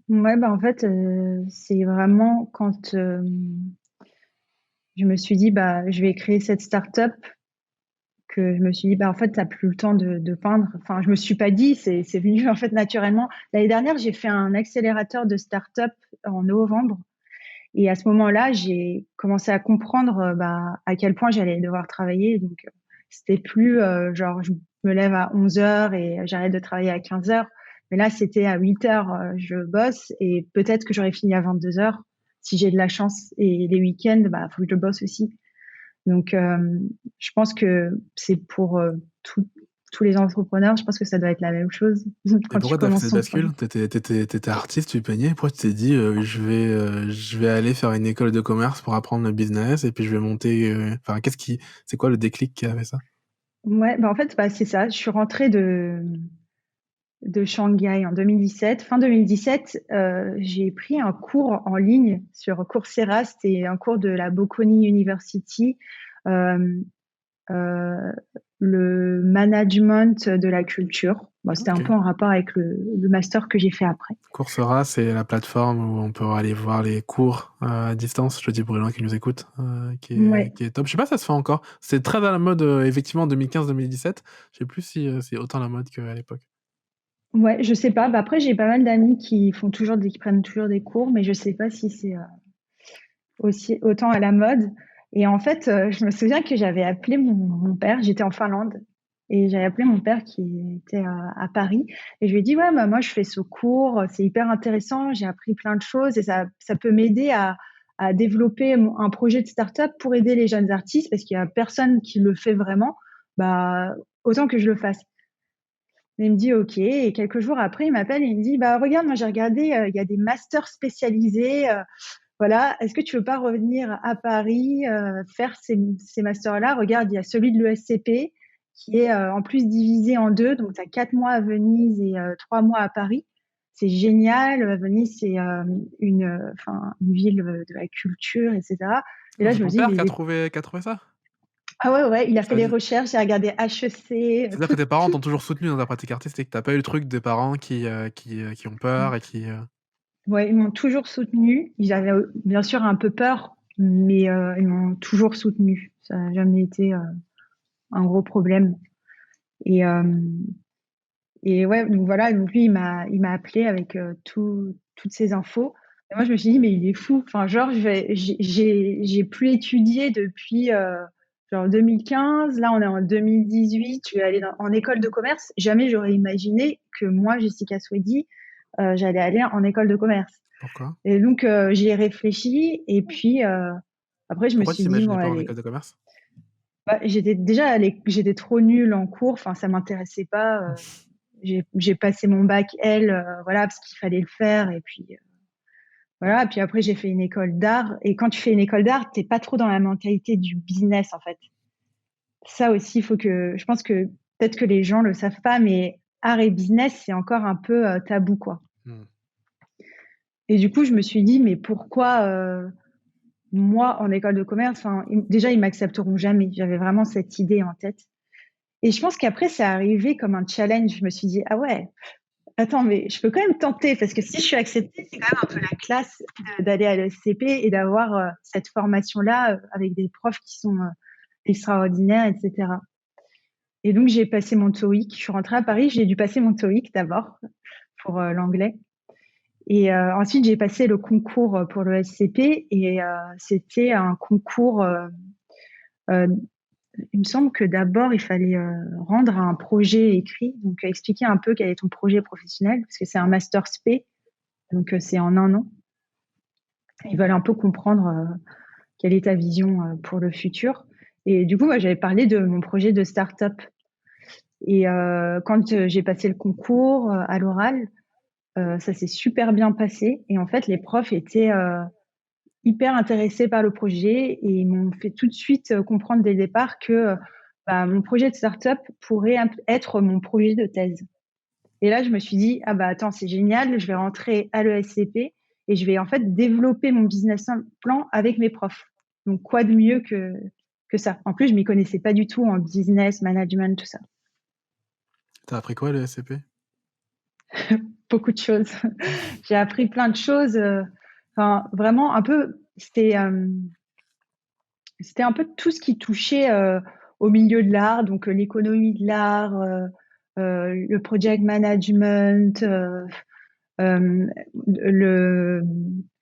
Ouais, bah en fait, c'est vraiment quand je me suis dit, bah, je vais créer cette start-up que je me suis dit, bah, en fait, t'as plus le temps de peindre. Enfin, je me suis pas dit, c'est venu en fait naturellement. L'année dernière, j'ai fait un accélérateur de start-up en novembre. Et à ce moment-là, j'ai commencé à comprendre bah, à quel point j'allais devoir travailler. Donc, c'était plus genre, je me lève à 11 heures et j'arrête de travailler à 15 heures. Mais là, c'était à 8 heures, je bosse et peut-être que j'aurais fini à 22 heures si j'ai de la chance. Et les week-ends, bah, faut que je bosse aussi. Donc, je pense que c'est pour tous les entrepreneurs, je pense que ça doit être la même chose Et quand tu pourquoi t'as fait commences cette son projet. bascule? T'étais artiste, tu peignais. Pourquoi tu t'es dit, je vais aller faire une école de commerce pour apprendre le business et puis je vais monter. Enfin, c'est quoi le déclic qui a fait ça? Ouais, bah en fait, bah, c'est ça. Je suis rentrée de Shanghai en 2017. Fin 2017, j'ai pris un cours en ligne sur Coursera. C'était un cours de la Bocconi University, euh, euh, le management de la culture. Bon, c'était un Ok. peu en rapport avec le master que j'ai fait après. Coursera, c'est la plateforme où on peut aller voir les cours à distance. Je le dis pour les gens qui nous écoutent, Ouais, qui est top. Je sais pas si ça se fait encore. C'est très à la mode, effectivement, en 2015-2017. Je sais plus si c'est autant la mode qu'à l'époque. ouais, je sais pas. Bah, après, j'ai pas mal d'amis qui prennent toujours des cours, mais je sais pas si c'est aussi autant à la mode. Et en fait, je me souviens que j'avais appelé mon père, j'étais en Finlande, et j'avais appelé mon père qui était à Paris, et je lui ai dit, ouais, bah, moi, je fais ce cours, c'est hyper intéressant, j'ai appris plein de choses, et ça peut m'aider à développer un projet de start-up pour aider les jeunes artistes, parce qu'il y a personne qui le fait vraiment, bah, autant que je le fasse. Et il me dit, OK. Et quelques jours après, il m'appelle et il me dit, bah, regarde, moi, j'ai regardé, il y a des masters spécialisés, voilà, est-ce que tu veux pas revenir à Paris, faire ces masters-là? Regarde, il y a celui de l'ESCP qui est en plus divisé en deux. Donc, tu as 4 mois à Venise et 3 mois à Paris. C'est génial. Venise, c'est une ville de la culture, etc. Et Ah, là, c'est je me ton dis, père mais qui a trouvé ça? ah ouais, ouais, il a fait les C'est- recherches, j'ai regardé HEC, C'est-à-dire que tes parents t'ont toujours soutenu dans ta pratique artistique. T'as pas eu le truc des parents qui ont peur et qui. Ouais, ils m'ont toujours soutenu. Ils avaient bien sûr un peu peur, mais ils m'ont toujours soutenu. Ça n'a jamais été un gros problème. Et, euh, et ouais, donc voilà, donc lui, il m'a appelé avec toutes ces infos. Et moi, je me suis dit, mais il est fou. Enfin, genre, j'ai plus étudié depuis genre 2015. Là, on est en 2018. Je vais aller en école de commerce. Jamais j'aurais imaginé que moi, Jessica Swedy, j'allais aller en école de commerce. Pourquoi? Et donc, j'y ai réfléchi. Et puis, après, je me Pourquoi tu suis dit, bon, t'imaginais pas en allez. école de commerce? Bah, j'étais trop nulle en cours. Enfin, ça m'intéressait pas. J'ai passé mon bac L, voilà, parce qu'il fallait le faire. Et puis, voilà. Puis après, j'ai fait une école d'art. Et quand tu fais une école d'art, t'es pas trop dans la mentalité du business, en fait. Ça aussi, je pense que peut-être que les gens le savent pas, mais art et business, c'est encore un peu tabou, quoi. Hmm. Et du coup, je me suis dit, mais pourquoi moi, en école de commerce, enfin, déjà, ils m'accepteront jamais. J'avais vraiment cette idée en tête. Et je pense qu'après, c'est arrivé comme un challenge. Je me suis dit, ah ouais, attends, mais je peux quand même tenter, parce que si je suis acceptée, c'est quand même un peu la classe d'aller à l'ESCP et d'avoir cette formation-là avec des profs qui sont extraordinaires, etc. Et donc, j'ai passé mon TOEIC. Je suis rentrée à Paris, j'ai dû passer mon TOEIC d'abord pour l'anglais. Et ensuite, j'ai passé le concours pour le SCP et c'était un concours. Euh, il me semble que d'abord, il fallait rendre un projet écrit, donc expliquer un peu quel est ton projet professionnel, parce que c'est un master SP, donc c'est en un an. Ils veulent un peu comprendre quelle est ta vision pour le futur. Et du coup, moi, j'avais parlé de mon projet de start-up. Et quand j'ai passé le concours à l'oral, ça s'est super bien passé. Et en fait, les profs étaient hyper intéressés par le projet et ils m'ont fait tout de suite comprendre dès le départ que bah, mon projet de start-up pourrait être mon projet de thèse. Et là, je me suis dit, ah bah attends, c'est génial, je vais rentrer à l'ESCP et je vais en fait développer mon business plan avec mes profs. Donc, quoi de mieux que ça? En plus, je m'y connaissais pas du tout en business, management, tout ça. T'as appris quoi, le SCP? Beaucoup de choses. J'ai appris plein de choses. Enfin, vraiment, un peu, c'était un peu tout ce qui touchait au milieu de l'art, donc l'économie de l'art, le project management, le,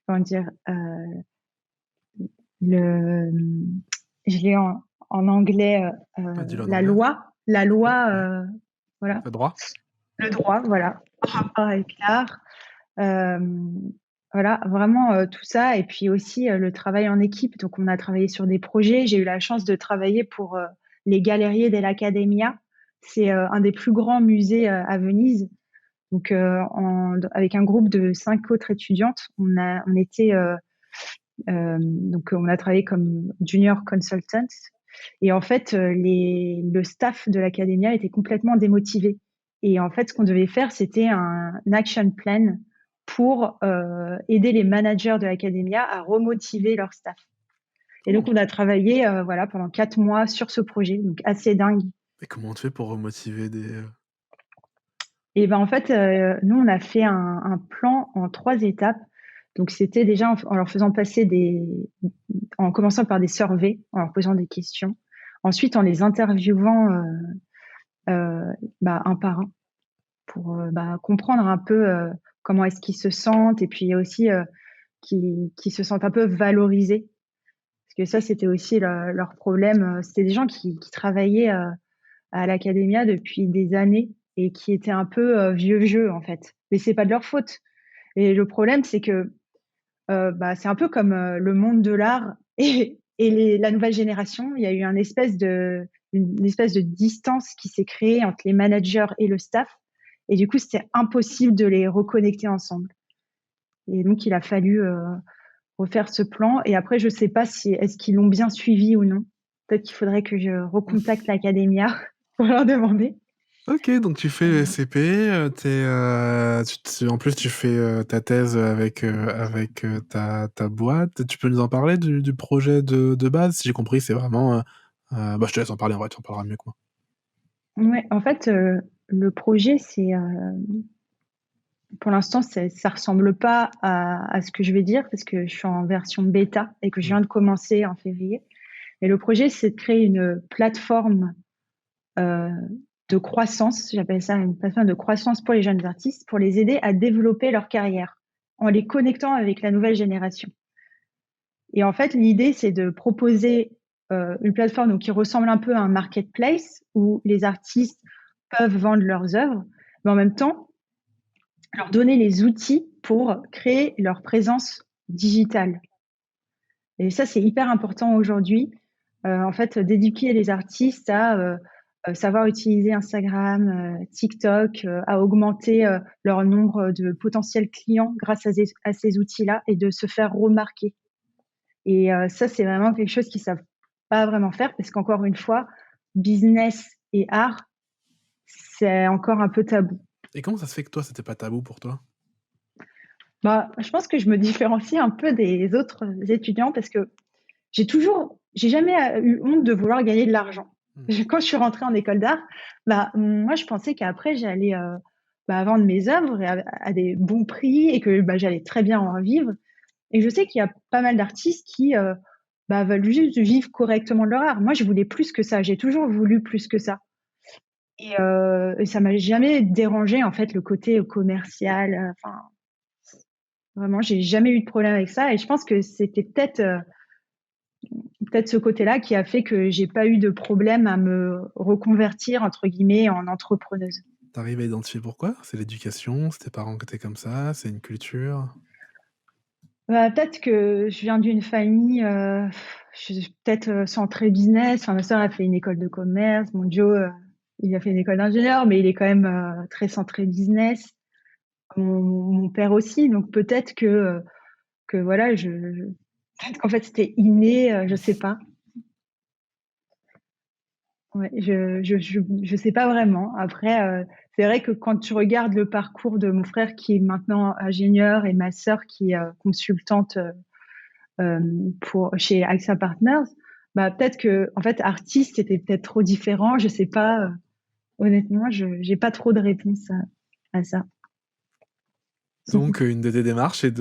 comment dire, le, je l'ai en anglais, Ah, dis-le en la anglais. loi, Ouais. voilà, Le droit? le droit, voilà, en rapport avec l'art. Euh, voilà, vraiment tout ça. Et puis aussi le travail en équipe. Donc, on a travaillé sur des projets. J'ai eu la chance de travailler pour les Gallerie dell'Accademia. C'est un des plus grands musées à Venise. Donc, avec un groupe de 5 autres étudiantes, on a travaillé comme junior consultants. Et en fait, le staff de l'Academia était complètement démotivé. Et en fait, ce qu'on devait faire, c'était un action plan pour aider les managers de l'Academia à remotiver leur staff. Et donc, Oh. on a travaillé voilà, pendant 4 mois sur ce projet, donc assez dingue. Et comment on te fait pour remotiver des... Et ben en fait, nous, on a fait un plan en 3 étapes. Donc, c'était déjà en leur faisant passer en commençant par des surveys, en leur posant des questions. Ensuite, en les interviewant un par un pour comprendre un peu comment est-ce qu'ils se sentent et puis aussi qu'ils se sentent un peu valorisés. Parce que ça, c'était aussi leur problème. C'était des gens qui travaillaient à l'Academia depuis des années et qui étaient un peu vieux jeu, en fait. Mais c'est pas de leur faute. Et le problème, c'est que c'est un peu comme le monde de l'art et la nouvelle génération. Il y a eu une espèce de distance qui s'est créée entre les managers et le staff. Et du coup, c'était impossible de les reconnecter ensemble. Et donc, il a fallu refaire ce plan. Et après, je sais pas si est-ce qu'ils l'ont bien suivi ou non. Peut-être qu'il faudrait que je recontacte l'Academia pour leur demander. Ok, donc tu fais le SCP, en plus tu fais ta thèse avec ta boîte. Tu peux nous en parler du projet de base? Si j'ai compris, c'est vraiment... bah, je te laisse en parler, en vrai, tu en parleras mieux que moi. Ouais, en fait, le projet, pour l'instant, ça ressemble pas à ce que je vais dire parce que je suis en version bêta et que je Mm. viens de commencer en février. Et le projet, c'est de créer une plateforme euh, de croissance. J'appelle ça une plateforme de croissance pour les jeunes artistes, pour les aider à développer leur carrière en les connectant avec la nouvelle génération. Et en fait, l'idée, c'est de proposer une plateforme donc, qui ressemble un peu à un marketplace où les artistes peuvent vendre leurs œuvres, mais en même temps, leur donner les outils pour créer leur présence digitale. Et ça, c'est hyper important aujourd'hui, en fait, d'éduquer les artistes à savoir utiliser Instagram, TikTok, à augmenter leur nombre de potentiels clients grâce à ces outils-là et de se faire remarquer. Et ça, c'est vraiment quelque chose qu'ils savent pas vraiment faire parce qu'encore une fois, business et art, c'est encore un peu tabou. Et comment ça se fait que toi, c'était pas tabou pour toi? Bah, je pense que je me différencie un peu des autres étudiants parce que j'ai jamais eu honte de vouloir gagner de l'argent. Mm. Quand je suis rentrée en école d'art, moi, je pensais qu'après, j'allais vendre mes œuvres à des bons prix et que j'allais très bien en vivre. Et je sais qu'il y a pas mal d'artistes qui veulent juste vivre correctement de leur art. Moi, je voulais plus que ça. J'ai toujours voulu plus que ça. Et ça m'a jamais dérangé en fait le côté commercial. Enfin, vraiment, j'ai jamais eu de problème avec ça. Et je pense que c'était peut-être ce côté-là qui a fait que j'ai pas eu de problème à me reconvertir entre guillemets en entrepreneuse. T'arrives à identifier pourquoi? C'est l'éducation, c'est tes parents qui étaient comme ça, c'est une culture? Peut-être que je viens d'une famille peut-être centrée business. Enfin, ma sœur a fait une école de commerce, mon Joe il a fait une école d'ingénieur, mais il est quand même très centré business. Mon père aussi, donc peut-être que voilà, peut-être qu'en fait c'était inné, je sais pas. Ouais, je sais pas vraiment. Après, c'est vrai que quand tu regardes le parcours de mon frère qui est maintenant ingénieur et ma sœur qui est consultante pour chez AXA Partners, bah peut-être que en fait artiste c'était peut-être trop différent. Je sais pas. Honnêtement, je j'ai pas trop de réponse à ça. Donc, une de tes démarches est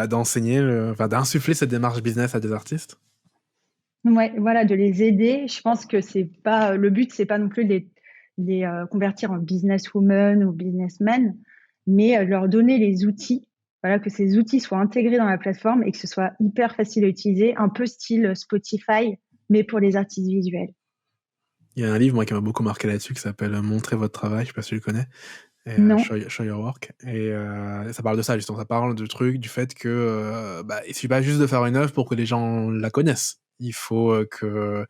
d'enseigner, enfin, d'insuffler cette démarche business à des artistes? Ouais, voilà, de les aider. Je pense que c'est pas le but, c'est pas non plus de les convertir en businesswoman ou businessman, mais leur donner les outils. Voilà, que ces outils soient intégrés dans la plateforme et que ce soit hyper facile à utiliser, un peu style Spotify, mais pour les artistes visuels. Il y a un livre, moi, qui m'a beaucoup marqué là-dessus, qui s'appelle Montrer votre travail, je sais pas si tu le connais, et Non. Show Your Work. Et ça parle de ça, justement. Ça parle du fait que il suffit pas juste de faire une œuvre pour que les gens la connaissent. Il faut que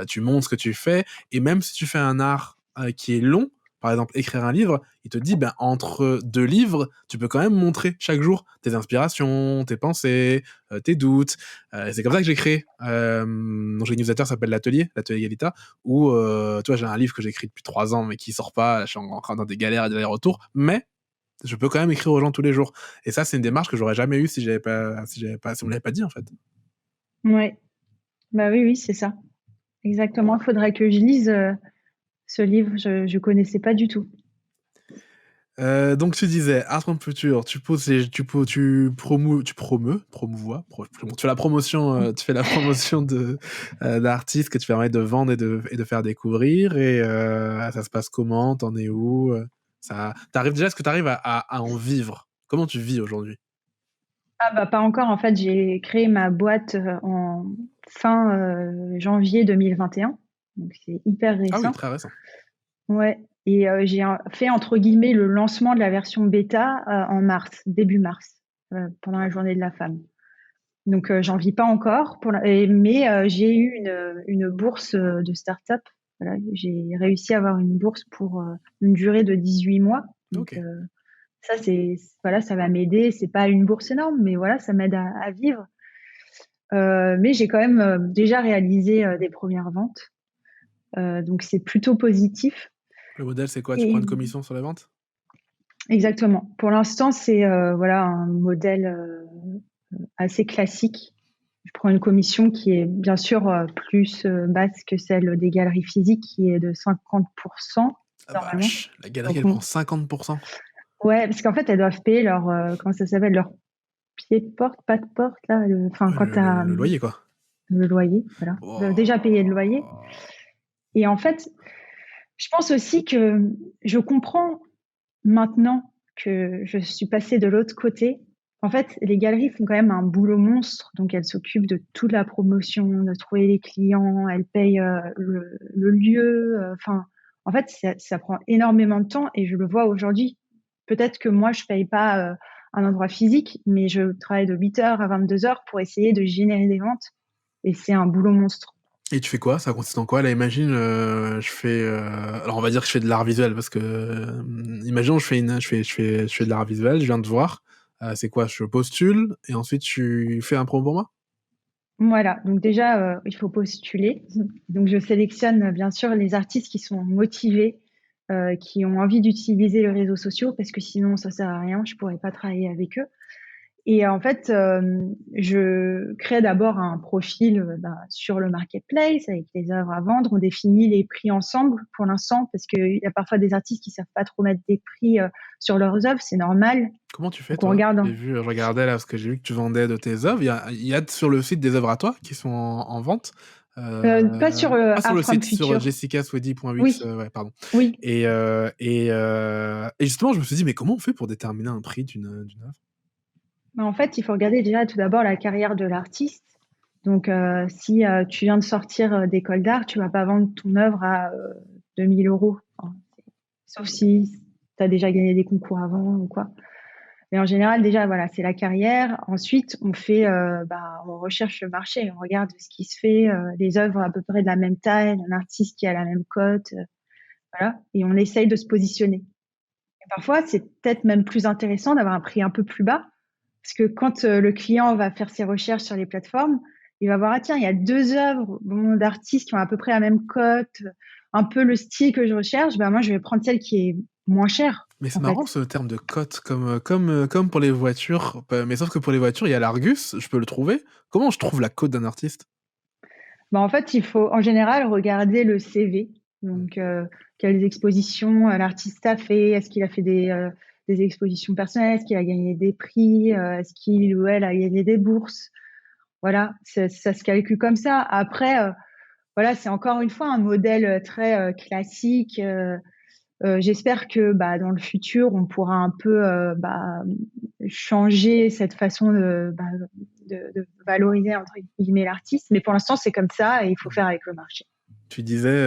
tu montres ce que tu fais. Et même si tu fais un art qui est long, par exemple écrire un livre, il te dit, entre deux livres, tu peux quand même montrer chaque jour tes inspirations, tes pensées, tes doutes. C'est comme ça que j'ai créé. Donc j'ai une newsletter qui s'appelle l'Atelier Galita, où tu vois, j'ai un livre que j'ai écrit depuis 3 ans mais qui sort pas. Là, je suis encore dans des galères et des allers-retours, mais je peux quand même écrire aux gens tous les jours. Et ça, c'est une démarche que j'aurais jamais eue si on me l'avait pas dit, en fait. Ouais. Bah oui, oui, c'est ça. Exactement. Il faudrait que je lise ce livre. Je connaissais pas du tout. Donc tu disais Art from Future, tu poses tu fais la promotion, de d'artistes que tu permets de vendre et de faire découvrir. Et ça se passe comment? T'en es où? Est-ce que t'arrives à en vivre? Comment tu vis aujourd'hui? Ah bah pas encore. En fait, j'ai créé ma boîte en fin janvier 2021. Donc c'est hyper Ah oui, récent. très récent. Ouais. Et j'ai fait entre guillemets le lancement de la version bêta en mars, début mars, pendant la journée de la femme. Donc j'en vis pas encore, mais j'ai eu une bourse de start-up. Voilà, j'ai réussi à avoir une bourse pour une durée de 18 mois. Donc Ok. ça voilà, ça va m'aider. C'est pas une bourse énorme, mais voilà, ça m'aide à vivre. Mais j'ai quand même déjà réalisé des premières ventes, donc c'est plutôt positif. Le modèle, c'est quoi? Tu prends Et une commission sur les ventes? exactement. Pour l'instant, c'est voilà un modèle assez classique. Je prends une commission qui est bien sûr plus basse que celle des galeries physiques, qui est de 50% Ah normalement. vache, la galerie, Donc, elle prend 50%. ouais, parce qu'en fait, elles doivent payer leur, comment ça s'appelle, leur pied de porte, pas de porte, là, enfin, Ouais, quand tu as le loyer, quoi. le loyer, voilà. Elles doivent déjà payer le loyer. Oh. Et en fait, je pense aussi que je comprends maintenant que je suis passée de l'autre côté. En fait, les galeries font quand même un boulot monstre, donc elles s'occupent de toute la promotion, de trouver les clients, elles payent le lieu. Enfin, en fait, ça prend énormément de temps et je le vois aujourd'hui. Peut-être que moi, je paye pas un endroit physique, mais je travaille de 8 heures à 22 heures pour essayer de générer des ventes et c'est un boulot monstre. Et tu fais quoi? Ça consiste en quoi? Là, imagine, je fais. Alors, on va dire que je fais de l'art visuel parce que. Imaginons, je fais de l'art visuel, je viens de voir. C'est quoi? Je postule et ensuite tu fais un promo pour moi? Voilà, donc déjà, il faut postuler. Donc je sélectionne bien sûr les artistes qui sont motivés, qui ont envie d'utiliser les réseaux sociaux parce que sinon ça sert à rien, je pourrais pas travailler avec eux. Et en fait, je crée d'abord un profil sur le marketplace avec les œuvres à vendre. On définit les prix ensemble pour l'instant parce qu'il y a parfois des artistes qui savent pas trop mettre des prix sur leurs œuvres, c'est normal. Comment tu fais, Donc on toi? regarde. J'ai vu, je regardais là parce que j'ai vu que tu vendais de tes œuvres. Il y a sur le site des œuvres à toi qui sont en vente. Pas sur Pas sur Art le from site, sur Future. jessicaswedy.wix, Oui, ouais, pardon. oui. Et justement, je me suis dit, mais comment on fait pour déterminer un prix d'une œuvre? En fait, il faut regarder déjà tout d'abord la carrière de l'artiste. Donc, si tu viens de sortir d'école d'art, tu vas pas vendre ton œuvre à 2000 euros. Enfin, sauf si tu as déjà gagné des concours avant ou quoi. Mais en général, déjà, voilà, c'est la carrière. Ensuite, on recherche le marché, on regarde ce qui se fait, les œuvres à peu près de la même taille, un artiste qui a la même cote, voilà, et on essaye de se positionner. Et parfois, c'est peut-être même plus intéressant d'avoir un prix un peu plus bas, parce que quand le client va faire ses recherches sur les plateformes, il va voir, ah tiens, il y a deux œuvres d'artistes qui ont à peu près la même cote, un peu le style que je recherche, ben moi, je vais prendre celle qui est moins chère, Mais en c'est fait. marrant ce terme de cote, comme pour les voitures, mais sauf que pour les voitures, il y a l'Argus, je peux le trouver. Comment je trouve la cote d'un artiste? En fait, il faut en général regarder le CV. Hmm. Donc, quelles expositions l'artiste a fait? Est-ce qu'il a fait des expositions personnelles? Est-ce qu'il a gagné des prix? Est-ce qu'il ou elle a gagné des bourses? Voilà, ça se calcule comme ça. Après, voilà, c'est encore une fois un modèle très classique. J'espère que dans le futur, on pourra un peu changer cette façon de valoriser entre guillemets l'artiste. Mais pour l'instant, c'est comme ça et il faut faire avec le marché. Tu disais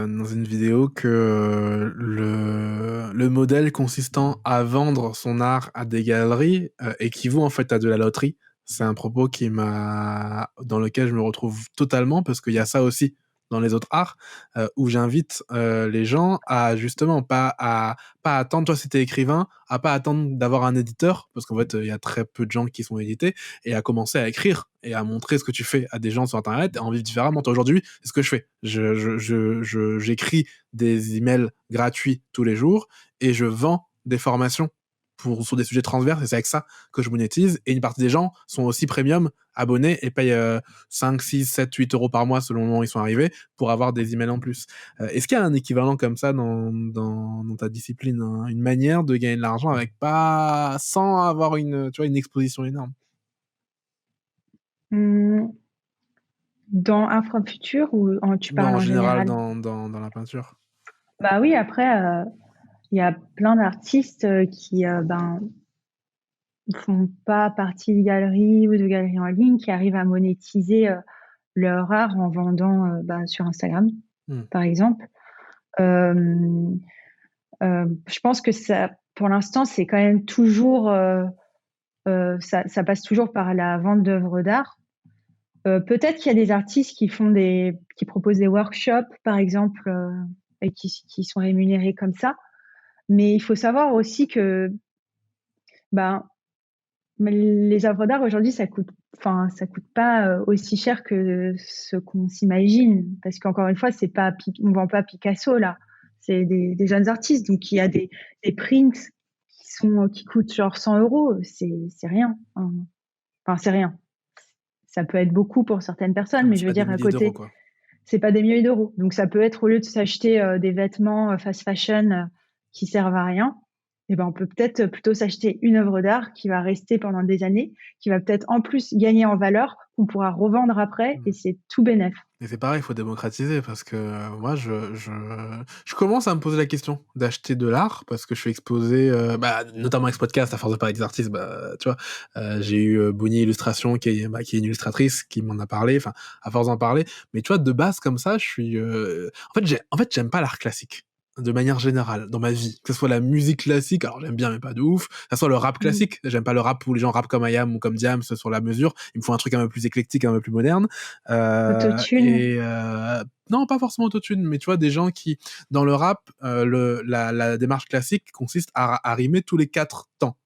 dans une vidéo que le modèle consistant à vendre son art à des galeries équivaut en fait à de la loterie. C'est un propos dans lequel je me retrouve totalement parce qu'il y a ça aussi dans les autres arts où j'invite les gens à justement pas attendre, toi si t'es écrivain, à pas attendre d'avoir un éditeur parce qu'en fait il y a très peu de gens qui sont édités et à commencer à écrire et à montrer ce que tu fais à des gens sur internet et à en vivre différemment. Toi, aujourd'hui, c'est ce que je fais. J'écris des emails gratuits tous les jours et je vends des formations sur des sujets transverses et c'est avec ça que je monétise. Et une partie des gens sont aussi premium, abonnés et payent 5, 6, 7, 8 euros par mois selon le moment où ils sont arrivés pour avoir des emails en plus. Est-ce qu'il y a un équivalent comme ça dans ta discipline, hein, une manière de gagner de l'argent avec pas, sans avoir une exposition énorme? Hum, Dans un from futur ou tu Non, parles en en général, général? dans la peinture. Bah oui, après, il y a plein d'artistes qui font pas partie de galeries ou de galeries en ligne, qui arrivent à monétiser leur art en vendant sur Instagram, Hmm. par exemple. Euh, je pense que ça, pour l'instant, c'est quand même toujours, ça passe toujours par la vente d'œuvres d'art. Peut-être qu'il y a des artistes qui proposent des workshops, par exemple, et qui sont rémunérés comme ça. Mais il faut savoir aussi que, ben, les œuvres d'art aujourd'hui, ça coûte pas aussi cher que ce qu'on s'imagine, parce qu'encore une fois, on vend pas Picasso là, c'est des jeunes artistes, donc il y a des prints qui coûtent genre 100 euros, c'est rien, hein. Enfin, c'est rien. Ça peut être beaucoup pour certaines Ah, personnes, mais mais je c'est veux pas des dire à milliers d'euros, côté, quoi. c'est pas des milliers d'euros. Donc ça peut être, au lieu de s'acheter des vêtements fast fashion qui servent à rien, eh ben on peut peut-être plutôt s'acheter une œuvre d'art qui va rester pendant des années, qui va peut-être en plus gagner en valeur, qu'on pourra revendre après, Hmm. et c'est tout bénef. Et c'est pareil, il faut démocratiser parce que moi, je commence à me poser la question d'acheter de l'art parce que je suis exposé, notamment avec ce podcast, à force de parler des artistes, tu vois, j'ai eu Bonnie Illustration qui est une illustratrice qui m'en a parlé, enfin, à force d'en parler. Mais tu vois, de base comme ça, je suis, en fait, j'aime pas l'art classique. De manière générale, dans ma vie. Que ce soit la musique classique, alors j'aime bien, mais pas de ouf. Que ce soit le rap Mm. classique. J'aime pas le rap où les gens rappent comme IAM ou comme Diams sur la mesure. Il me faut un truc un peu plus éclectique, un peu plus moderne. Autotune. Non, pas forcément autotune, mais tu vois, des gens qui, dans le rap, la démarche classique consiste à rimer tous les 4 temps.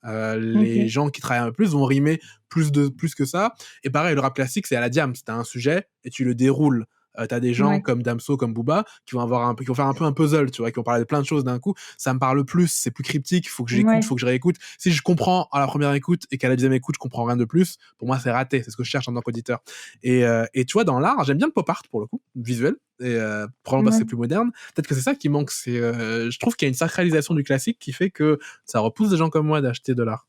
Les Ok. gens qui travaillent un peu plus vont rimer plus que ça. Et pareil, le rap classique, c'est à la Diams. T'as un sujet et tu le déroules. T'as des gens Ouais. comme Damso, comme Booba, qui vont faire un peu un puzzle, tu vois, qui vont parler de plein de choses d'un coup. Ça me parle plus, c'est plus cryptique, faut que j'écoute, Ouais. faut que je réécoute. Si je comprends à la première écoute et qu'à la deuxième écoute, je comprends rien de plus, pour moi, c'est raté. C'est ce que je cherche en tant qu'auditeur. Et tu vois, dans l'art, j'aime bien le pop art, pour le coup, visuel, et probablement parce que c'est Ouais. plus moderne. Peut-être que c'est ça qui manque. Je trouve qu'il y a une sacralisation du classique qui fait que ça repousse des gens comme moi d'acheter de l'art.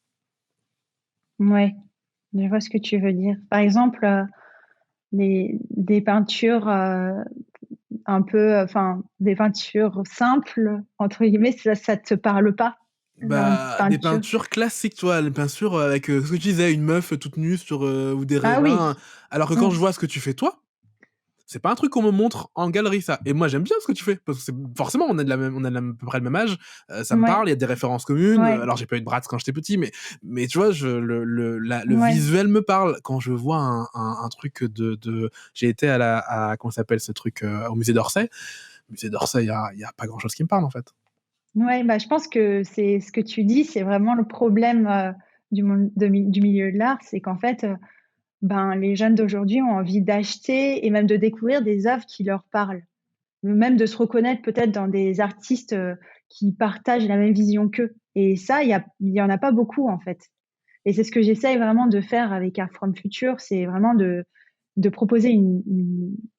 Ouais. Je vois ce que tu veux dire. Par exemple, des peintures un peu, enfin, des peintures simples, entre guillemets, ça te parle pas, ce genre de Bah, des peinture? peintures classiques, tu vois, les peintures avec ce que tu disais, une meuf toute nue sur ou des Ah raisin. oui, Alors que quand mmh, je vois ce que tu fais toi, c'est pas un truc qu'on me montre en galerie ça. Et moi j'aime bien ce que tu fais parce que c'est forcément on a à peu près le même âge, ça me ouais, parle, il y a des références communes. ouais, Alors j'ai pas eu de Bratz quand j'étais petit, mais tu vois, le ouais. visuel me parle quand je vois un truc de j'ai été à comment s'appelle ce truc au musée d'Orsay. Musée d'Orsay, il y a pas grand chose qui me parle en fait. Ouais, bah, je pense que c'est ce que tu dis, c'est vraiment le problème, du milieu de l'art, c'est qu'en fait, ben, les jeunes d'aujourd'hui ont envie d'acheter et même de découvrir des œuvres qui leur parlent. Même de se reconnaître peut-être dans des artistes, qui partagent la même vision qu'eux et ça, il y en a pas beaucoup, en fait et c'est ce que j'essaye vraiment de faire avec Art From Future, c'est vraiment de proposer une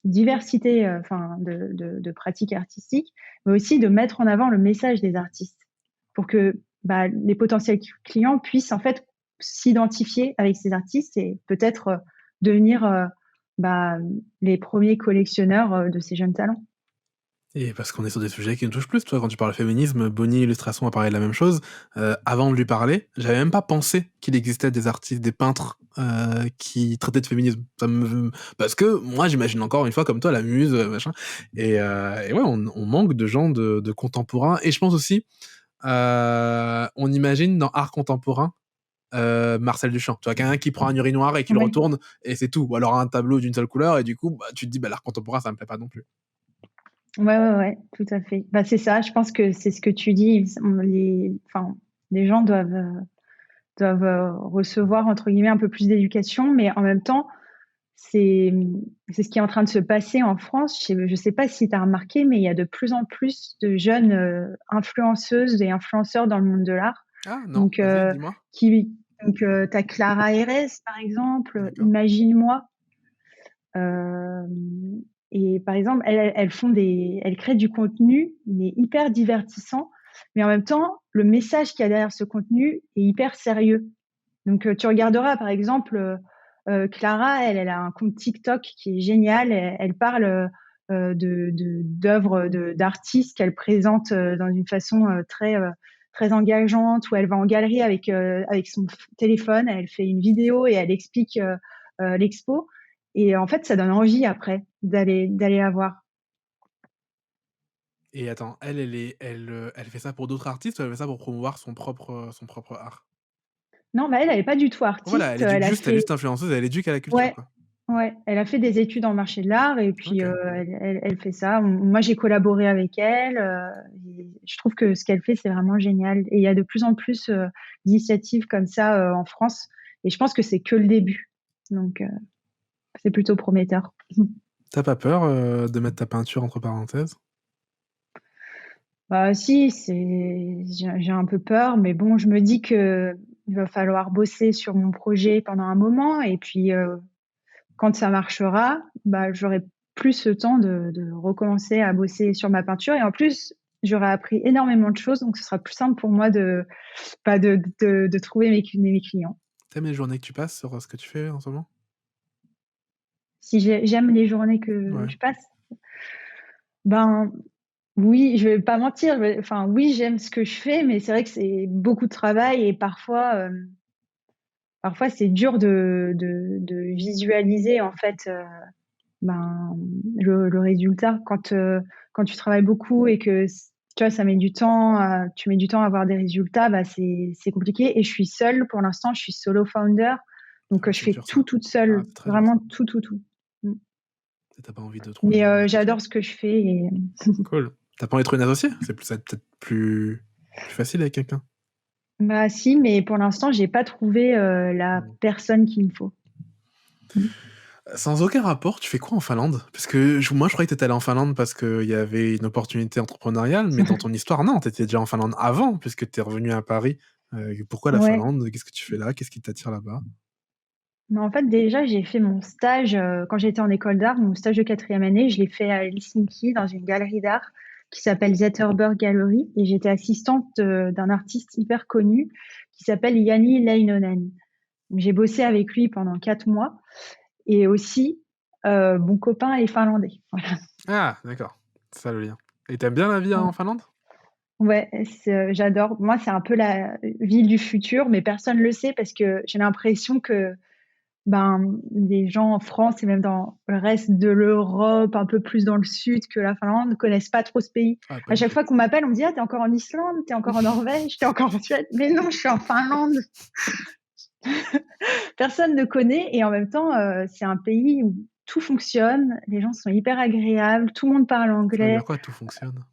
diversité, enfin de pratiques artistiques, mais aussi de mettre en avant le message des artistes pour que, bah, les potentiels clients puissent en fait s'identifier avec ces artistes et peut-être, devenir, bah, les premiers collectionneurs, de ces jeunes talents. Et parce qu'on est sur des sujets qui nous touchent plus, tu vois, quand tu parles féminisme, Bonnie Illustration a parlé de la même chose. Avant de lui parler, j'avais même pas pensé qu'il existait des artistes, des peintres qui traitaient de féminisme. Parce que moi, j'imagine encore une fois comme toi la muse, machin. Et ouais, on manque de gens de contemporains. Et je pense aussi, on imagine dans art contemporain Marcel Duchamp. Tu vois, quelqu'un qui prend un urinoir et qui le Ouais. retourne et c'est tout. Ou alors un tableau d'une seule couleur et du coup, bah, tu te dis, bah, l'art contemporain, ça me plaît pas non plus. Ouais, ouais, ouais, tout à fait. Bah, c'est ça, je pense que c'est ce que tu dis. Enfin, les gens doivent recevoir, entre guillemets, un peu plus d'éducation, mais en même temps, c'est, c'est ce qui est en train de se passer en France. Je sais pas si tu as remarqué, mais il y a de plus en plus de jeunes influenceuses et influenceurs dans le monde de l'art. Ah non, Donc, vas-y, dis-moi. tu as Clara Herrez, par exemple, D'accord. Imagine-moi. Euh, et par exemple, elles créent du contenu, mais hyper divertissant. Mais en même temps, le message qu'il y a derrière ce contenu est hyper sérieux. Donc, tu regarderas, par exemple, Clara, elle a un compte TikTok qui est génial. Elle parle d'œuvres d'artistes qu'elle présente dans une façon très engageante, où elle va en galerie avec son téléphone, elle fait une vidéo et elle explique l'expo. Et en fait, ça donne envie après d'aller la voir. Et attends, elle fait ça pour d'autres artistes ou elle fait ça pour promouvoir son propre art? Non, bah elle n'est pas du tout Voilà, artiste. Elle a elle est fait juste influenceuse, elle éduque à la culture, Ouais, quoi. ouais, elle a fait des études en marché de l'art et puis OK. elle fait ça. Moi, j'ai collaboré avec elle. Et je trouve que ce qu'elle fait, c'est vraiment génial. Et il y a de plus en plus d'initiatives comme ça en France. Et je pense que c'est que le début. Donc, c'est plutôt prometteur. Tu pas peur, de mettre ta peinture entre parenthèses? Bah, si, j'ai un peu peur, mais bon, je me dis que il va falloir bosser sur mon projet pendant un moment et puis quand ça marchera, bah, j'aurai plus le temps de recommencer à bosser sur ma peinture et en plus, j'aurai appris énormément de choses, donc ce sera plus simple pour moi de trouver mes clients. Tu les journées que tu passes sur, ce que tu fais en ce moment? Si j'aime les journées que Ouais. je passe, ben oui, je vais pas mentir, enfin oui, j'aime ce que je fais, mais c'est vrai que c'est beaucoup de travail et parfois c'est dur de visualiser en fait ben, le résultat. Quand tu travailles beaucoup et que tu vois, ça met du temps, tu mets du temps à avoir des résultats, bah, c'est compliqué. Et je suis seule pour l'instant, je suis solo founder. Donc, Ah, je c'est fais dur tout ça. toute Ah, seule, c'est très dur ça. vraiment tout, tout, tout. Mm. Tu pas envie de trouver Mais un associé? j'adore ce que je fais. Et... Cool. Tu pas envie de trouver une associée? Ça va être peut-être plus facile avec quelqu'un. Bah, si, mais pour l'instant, j'ai pas trouvé la Mmh. personne qu'il me faut. Mm. Sans aucun rapport, tu fais quoi en Finlande? Parce que moi, je croyais que t'étais allé en Finlande parce qu'il y avait une opportunité entrepreneuriale, mais dans ton histoire, non, t'étais déjà en Finlande avant, puisque t'es revenu à Paris. Pourquoi la Ouais. Finlande? Qu'est-ce que tu fais là? Qu'est-ce qui t'attire là-bas? Mais en fait, déjà, j'ai fait mon stage quand j'étais en école d'art, mon stage de quatrième année, je l'ai fait à Helsinki dans une galerie d'art qui s'appelle Zetterberg Gallery et j'étais assistante d'un artiste hyper connu qui s'appelle Jani Leinonen. J'ai bossé avec lui pendant 4 mois et aussi Mon copain est finlandais. Voilà. Ah, d'accord. C'est ça le lien. Et t'aimes bien la vie en Finlande? Ouais, j'adore. Moi, c'est un peu la ville du futur, mais personne le sait parce que j'ai l'impression que les gens en France et même dans le reste de l'Europe, un peu plus dans le sud que la Finlande, ne connaissent pas trop ce pays. Ah, pas À du chaque tout. fois qu'on m'appelle, on me dit: «Ah, t'es encore en Islande, t'es encore en Norvège, t'es encore en Suède». Mais non, je suis en Finlande. Personne ne connaît et en même temps, c'est un pays où tout fonctionne, les gens sont hyper agréables, tout le monde parle Ça veut dire anglais. quoi, tout fonctionne?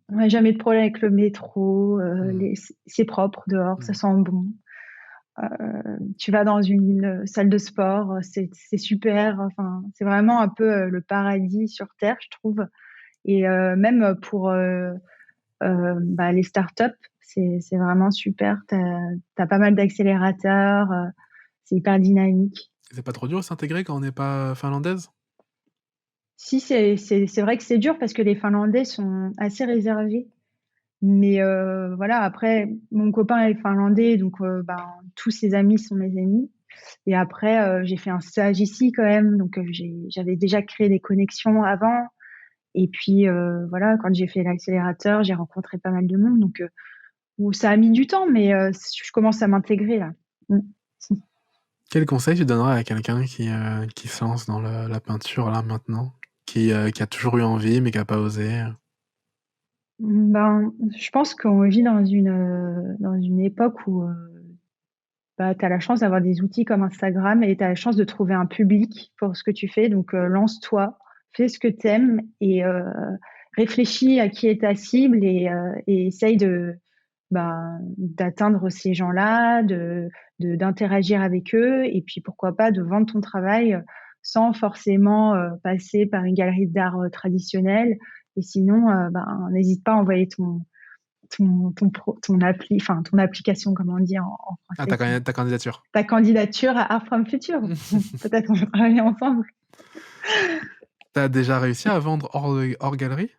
On n'a jamais de problème avec le métro, Hmm. c'est propre dehors, ça Hmm. sent bon. Tu vas dans une salle de sport, c'est super. Enfin, c'est vraiment un peu le paradis sur terre, je trouve. Et même pour les startups, c'est vraiment super. T'as pas mal d'accélérateurs, c'est hyper dynamique. C'est pas trop dur de s'intégrer quand on n'est pas finlandaise? Si c'est vrai que c'est dur parce que les Finlandais sont assez réservés. Mais voilà, après, mon copain est finlandais, donc tous ses amis sont mes amis. Et après, j'ai fait un stage ici quand même, donc j'avais déjà créé des connexions avant. Et puis voilà, quand j'ai fait l'accélérateur, j'ai rencontré pas mal de monde, donc où ça a mis du temps, mais je commence à m'intégrer là. Mm. Quel conseil tu donnerais à quelqu'un qui se lance dans la peinture là maintenant, qui a toujours eu envie mais qui a pas osé? Je pense qu'on vit dans une époque où tu as la chance d'avoir des outils comme Instagram et tu as la chance de trouver un public pour ce que tu fais. Donc, lance-toi, fais ce que tu aimes et réfléchis à qui est ta cible et essaye d'atteindre ces gens-là, d'interagir avec eux et puis pourquoi pas de vendre ton travail sans forcément passer par une galerie d'art traditionnelle. Et sinon, n'hésite pas à envoyer ton application, comment on dit en Ah, français, ta candidature. ta candidature à Art from Future. Peut-être on va travailler ensemble. T'as déjà réussi à vendre hors galerie?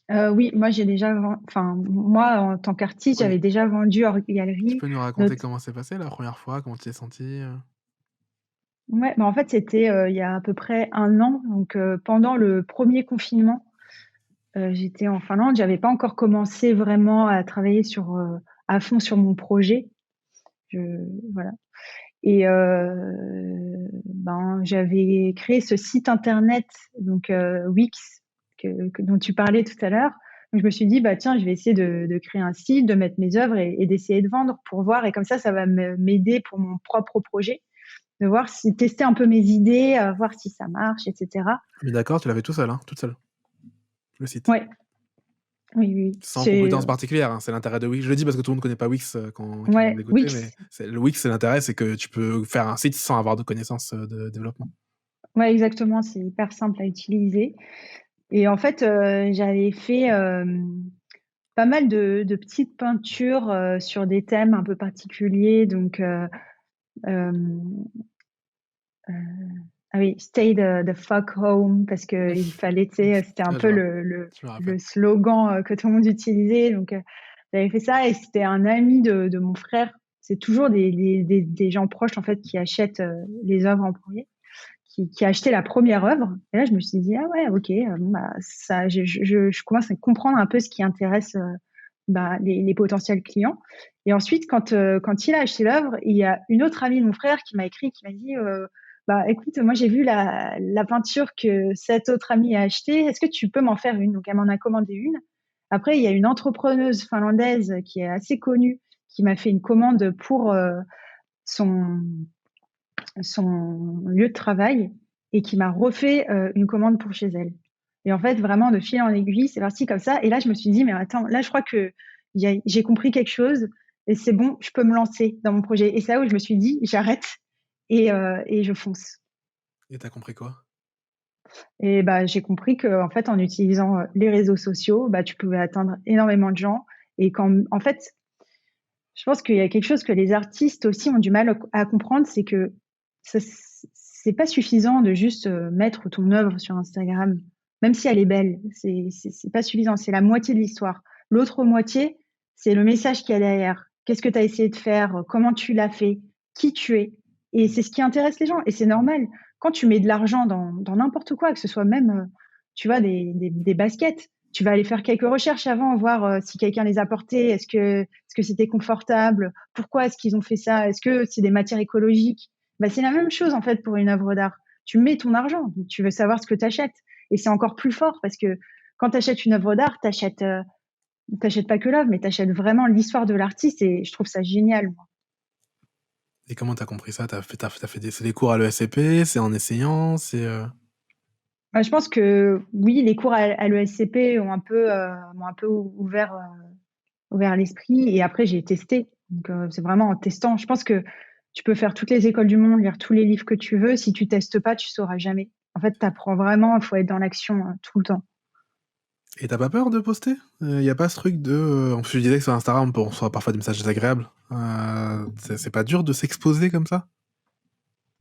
Oui, moi j'ai déjà, moi en tant qu'artiste, Oui. j'avais déjà vendu hors Tu galerie. peux nous raconter Notre... comment c'est passé la première fois, comment tu t'es senti? Ouais, en fait c'était il y a à peu près un an, donc pendant le premier confinement, j'étais en Finlande, j'avais pas encore commencé vraiment à travailler à fond sur mon projet. Je, voilà. Et j'avais créé ce site internet, donc Wix, dont tu parlais tout à l'heure. Donc je me suis dit, bah tiens, je vais essayer de créer un site, de mettre mes œuvres et d'essayer de vendre pour voir. Et comme ça va m'aider pour mon propre projet, de voir si tester un peu mes idées, voir si ça marche, etc. Mais d'accord, tu l'avais tout seul, hein, toute seule, le site. Ouais, oui, oui. Sans compétences particulières, hein, c'est l'intérêt de Wix. Je le dis parce que tout le monde ne connaît pas Wix qui vont Ouais, l'écouter, mais Wix. le Wix, c'est l'intérêt, c'est que tu peux faire un site sans avoir de connaissances de développement. Ouais, exactement. C'est hyper simple à utiliser. Et en fait, j'avais fait pas mal de petites peintures sur des thèmes un peu particuliers. Donc, euh, euh, ah oui, Stay the fuck home, parce que il fallait, tu sais, c'était un Ah, je peu vois, le, le, je me rappelle. le slogan que tout le monde utilisait. Donc, j'avais fait ça et c'était un ami de mon frère. C'est toujours des gens proches, en fait, qui achètent les œuvres en premier. Qui a acheté la première œuvre. Et là, je me suis dit, ah ouais, ok, ça, je commence à comprendre un peu ce qui intéresse les potentiels clients. Et ensuite, quand il a acheté l'œuvre, il y a une autre amie de mon frère qui m'a écrit, qui m'a dit, écoute, moi j'ai vu la peinture que cette autre amie a achetée, est-ce que tu peux m'en faire une? Donc elle m'en a commandé une. Après, il y a une entrepreneuse finlandaise qui est assez connue, qui m'a fait une commande pour son, son lieu de travail et qui m'a refait une commande pour chez elle. Et en fait, vraiment, de fil en aiguille, c'est parti comme ça. Et là, je me suis dit, mais attends, là, je crois que j'ai compris quelque chose et c'est bon, je peux me lancer dans mon projet. Et c'est là où je me suis dit, j'arrête et je fonce. Et t'as compris quoi? Et j'ai compris que, en fait, en utilisant les réseaux sociaux, tu pouvais atteindre énormément de gens. Et en fait, je pense qu'il y a quelque chose que les artistes aussi ont du mal à comprendre, c'est que c'est pas suffisant de juste mettre ton œuvre sur Instagram, même si elle est belle. C'est pas suffisant. C'est la moitié de l'histoire. L'autre moitié, c'est le message qu'il y a derrière. Qu'est-ce que tu as essayé de faire? Comment tu l'as fait? Qui tu es? Et c'est ce qui intéresse les gens. Et c'est normal. Quand tu mets de l'argent dans n'importe quoi, que ce soit même, tu vois, des baskets, tu vas aller faire quelques recherches avant, voir si quelqu'un les a portées, est-ce que c'était confortable, pourquoi est-ce qu'ils ont fait ça, est-ce que c'est des matières écologiques. Bah, c'est la même chose en fait pour une œuvre d'art. Tu mets ton argent, donc tu veux savoir ce que tu achètes. Et c'est encore plus fort parce que quand tu achètes une œuvre d'art, t'achètes pas que l'œuvre, mais t'achètes vraiment l'histoire de l'artiste et je trouve ça génial, moi. Et comment t'as compris ça? T'as fait c'est des cours à l'ESCP, c'est en essayant, c'est... Je pense que oui, les cours à l'ESCP m'ont un peu ouvert l'esprit et après j'ai testé. Donc c'est vraiment en testant. Je pense que tu peux faire toutes les écoles du monde, lire tous les livres que tu veux. Si tu testes pas, tu sauras jamais. En fait, t'apprends vraiment. Il faut être dans l'action tout le temps. Et t'as pas peur de poster? Y a pas ce truc de... En plus, je disais que sur Instagram, on reçoit parfois des messages désagréables. C'est pas dur de s'exposer comme ça?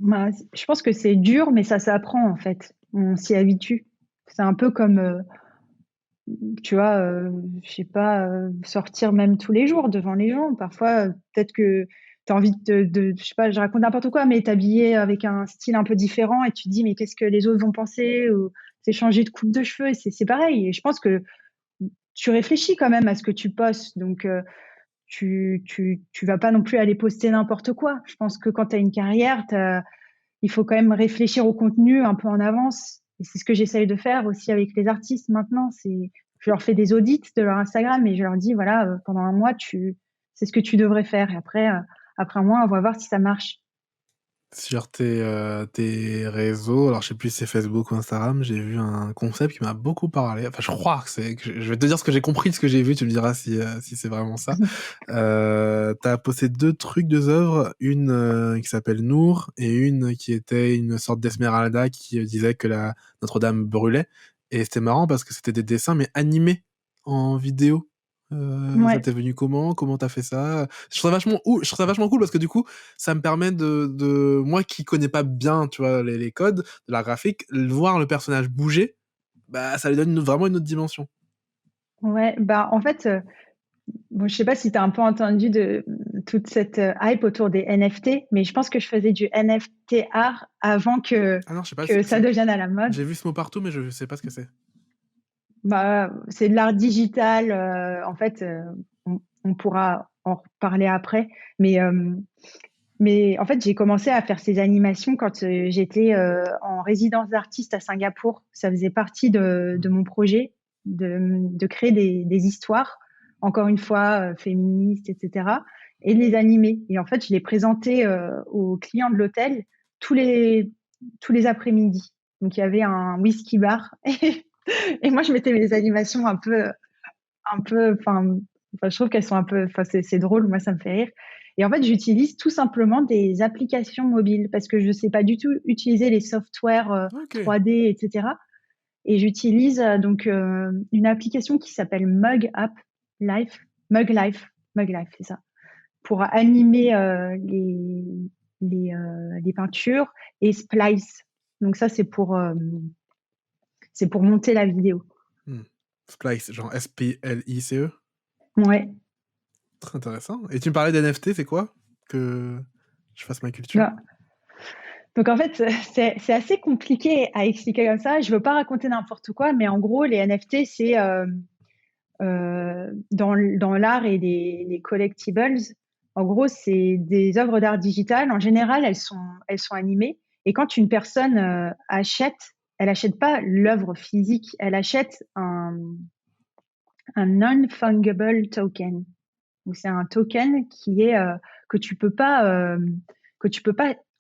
Je pense que c'est dur, mais ça s'apprend en fait. On s'y habitue. C'est un peu comme tu vois, je sais pas, sortir même tous les jours devant les gens. Parfois, peut-être que tu as envie je sais pas, je raconte n'importe quoi, mais t'habiller avec un style un peu différent et tu te dis, mais qu'est-ce que les autres vont penser? Ou c'est changer de coupe de cheveux, c'est pareil. Et je pense que tu réfléchis quand même à ce que tu postes. Donc, tu vas pas non plus aller poster n'importe quoi. Je pense que quand tu as une carrière, il faut quand même réfléchir au contenu un peu en avance. Et c'est ce que j'essaye de faire aussi avec les artistes maintenant. Je leur fais des audits de leur Instagram et je leur dis, voilà, pendant un mois, c'est ce que tu devrais faire. Et après un mois, on va voir si ça marche. Sur tes réseaux, alors je sais plus si c'est Facebook ou Instagram, j'ai vu un concept qui m'a beaucoup parlé. Enfin, je crois que je vais te dire ce que j'ai compris de ce que j'ai vu, tu me diras si c'est vraiment ça. T'as posté deux trucs, deux œuvres, une qui s'appelle Nour et une qui était une sorte d'Esmeralda qui disait que la Notre-Dame brûlait. Et c'était marrant parce que c'était des dessins mais animés en vidéo. Ça Ouais. t'est venu comment? Comment t'as fait ça? Je trouve ça vachement cool parce que du coup, ça me permet moi qui connais pas bien, tu vois, les codes de la graphique, voir le personnage bouger, bah, ça lui donne vraiment une autre dimension. Ouais. Bah, en fait, bon, je sais pas si tu as un peu entendu de toute cette hype autour des NFT, mais je pense que je faisais du NFT art avant Ah non, je sais pas, que ça devienne à la mode. j'ai vu ce mot partout, mais je sais pas ce que c'est. Bah, c'est de l'art digital. En fait, on pourra en reparler après. Mais, euh, mais en fait, j'ai commencé à faire ces animations quand j'étais en résidence d'artiste à Singapour. Ça faisait partie de mon projet de créer des histoires, encore une fois, féministes, etc. Et de les animer. Et en fait, je les présentais aux clients de l'hôtel tous les, tous les après-midi. Donc, il y avait un whisky bar. Et moi, je mettais mes animations enfin, je trouve qu'elles sont un peu, enfin, c'est drôle, moi, ça me fait rire. Et en fait, j'utilise tout simplement des applications mobiles parce que je ne sais pas du tout utiliser les softwares Ok. 3D, etc. Et j'utilise une application qui s'appelle Life, Mug Life, Mug Life, c'est ça, pour animer les peintures et Splice. Donc ça, c'est pour monter la vidéo. Hmm. Splice, genre SPLICE. Ouais. Très intéressant. Et tu me parlais d'NFT, c'est quoi? Que je fasse ma culture. Bah, donc en fait, c'est assez compliqué à expliquer comme ça. Je veux pas raconter n'importe quoi, mais en gros, les NFT, c'est dans l'art et les collectibles. En gros, c'est des œuvres d'art digitales. En général, elles sont animées. Et quand une personne elle achète pas l'œuvre physique, elle achète un non-fungible token. Donc c'est un token qui est que tu peux pas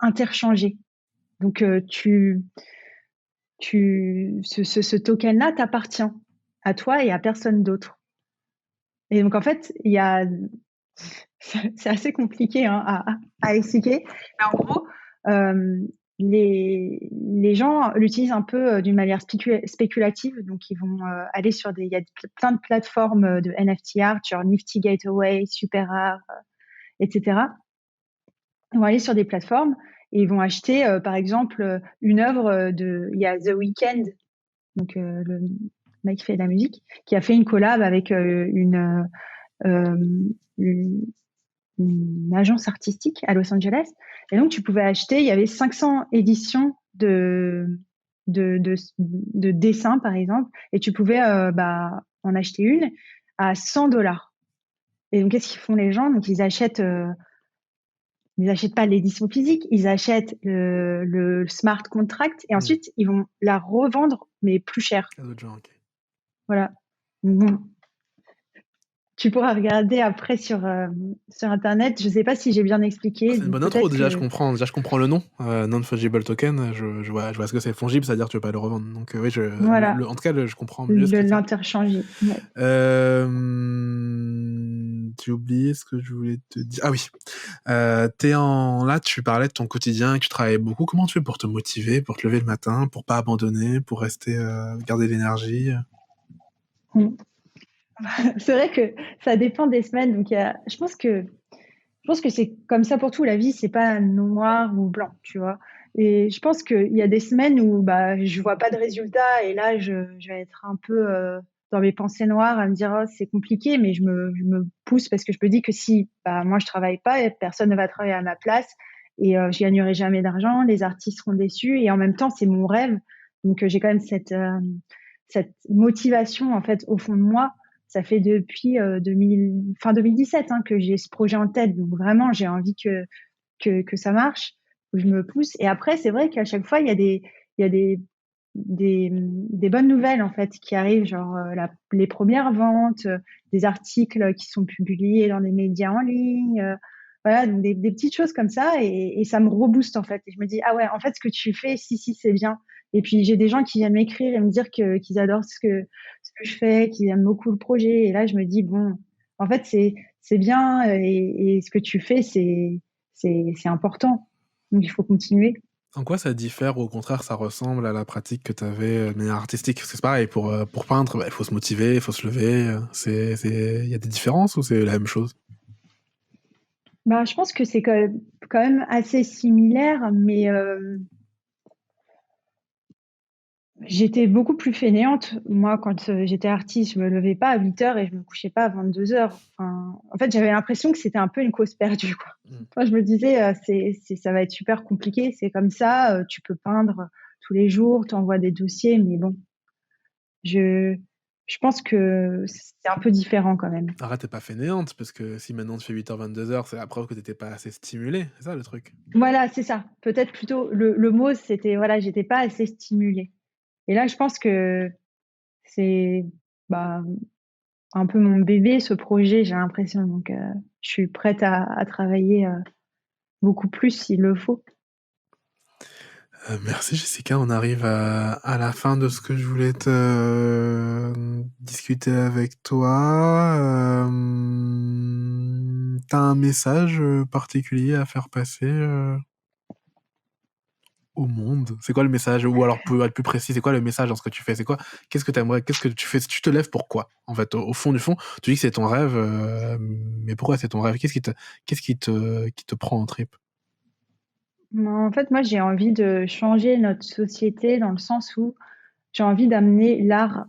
interchanger. Donc, ce token-là t'appartient à toi et à personne d'autre. Et donc, en fait, c'est assez compliqué hein, à expliquer. Mais en gros, euh, les gens l'utilisent un peu d'une manière spéculative. Donc, ils vont aller il y a plein de plateformes de NFT art, genre Nifty Gateway, Super Art, etc. Ils vont aller sur des plateformes et ils vont acheter, par exemple, une œuvre il y a The Weeknd, donc le mec qui fait de la musique, qui a fait une collab avec une une agence artistique à Los Angeles. Et donc, tu pouvais acheter, il y avait 500 éditions de dessins, par exemple, et tu pouvais en acheter une à $100. Et donc, qu'est-ce qu'ils font les gens? Donc, ils n'achètent pas l'édition physique, ils achètent le smart contract et ensuite, ils vont la revendre, mais plus cher. À d'autres gens, ok. Voilà. Bon, tu pourras regarder après sur Internet. Je ne sais pas si j'ai bien expliqué. C'est une Donc bonne intro, peut-être déjà, que je comprends le nom, non-fungible token, je vois ce que c'est fongible, c'est-à-dire que tu veux pas le revendre. Donc, oui, voilà, en tout cas, je comprends mieux ce que c'est. l'interchanger. Ouais. J'ai oublié ce que je voulais te dire. Ah oui, là, tu parlais de ton quotidien et que tu travaillais beaucoup. Comment tu fais pour te motiver, pour te lever le matin, pour pas abandonner, pour rester, garder l'énergie? Mm. C'est vrai que ça dépend des semaines. Donc je pense que c'est comme ça pour tout. La vie, c'est pas noir ou blanc, tu vois. Et je pense qu'il y a des semaines où je vois pas de résultats et là, je vais être un peu dans mes pensées noires à me dire oh, c'est compliqué, mais je me pousse parce que je me dis que si moi je travaille pas, personne ne va travailler à ma place et je gagnerai jamais d'argent, les artistes seront déçus et en même temps c'est mon rêve. Donc j'ai quand même cette motivation en fait au fond de moi. Ça fait depuis fin 2017 que j'ai ce projet en tête. Donc vraiment, j'ai envie que ça marche, que je me pousse. Et après, c'est vrai qu'à chaque fois, il y a des bonnes nouvelles en fait qui arrivent, genre les premières ventes, des articles qui sont publiés dans des médias en ligne. Voilà, donc des petites choses comme ça et ça me rebooste en fait. Et je me dis, ah ouais, en fait, ce que tu fais, si, c'est bien. Et puis j'ai des gens qui viennent m'écrire et me dire qu'ils adorent ce que je fais, qu'ils aiment beaucoup le projet. Et là, je me dis, bon, en fait, c'est bien et ce que tu fais, c'est important. Donc il faut continuer. En quoi ça diffère ou au contraire ça ressemble à la pratique que tu avais de manière artistique? Parce que c'est pareil, pour peindre, il faut se motiver, il faut se lever. Il y a des différences ou c'est la même chose? Je pense que c'est quand même assez similaire, mais j'étais beaucoup plus fainéante. Moi, quand j'étais artiste, je me levais pas à 8 heures et je me couchais pas à 22 heures. Enfin, en fait, j'avais l'impression que c'était un peu une cause perdue, quoi. Mm. Moi, je me disais, ça va être super compliqué. C'est comme ça, tu peux peindre tous les jours, tu envoies des dossiers, mais bon, je, je pense que c'est un peu différent quand même. Arrête, t'es pas fainéante, parce que si maintenant tu fais 8h, 22h, c'est la preuve que t'étais pas assez stimulé, c'est ça le truc. Voilà, c'est ça. Peut-être plutôt le mot, c'était, voilà, j'étais pas assez stimulée. Et là, je pense que c'est bah, un peu mon bébé, ce projet, j'ai l'impression. Donc, je suis prête à travailler beaucoup plus s'il le faut. Merci Jessica, on arrive à la fin de ce que je voulais te discuter avec toi. T'as un message particulier à faire passer au monde? C'est quoi le message? Ou alors, pour être plus précis, c'est quoi le message dans ce que tu fais? C'est quoi? Qu'est-ce que t'aimerais? Qu'est-ce que tu fais? Tu te lèves pourquoi? En fait, au fond du fond, tu dis que c'est ton rêve, mais pourquoi c'est ton rêve? Qu'est-ce qui te prend en trip? En fait, moi, j'ai envie de changer notre société dans le sens où j'ai envie d'amener l'art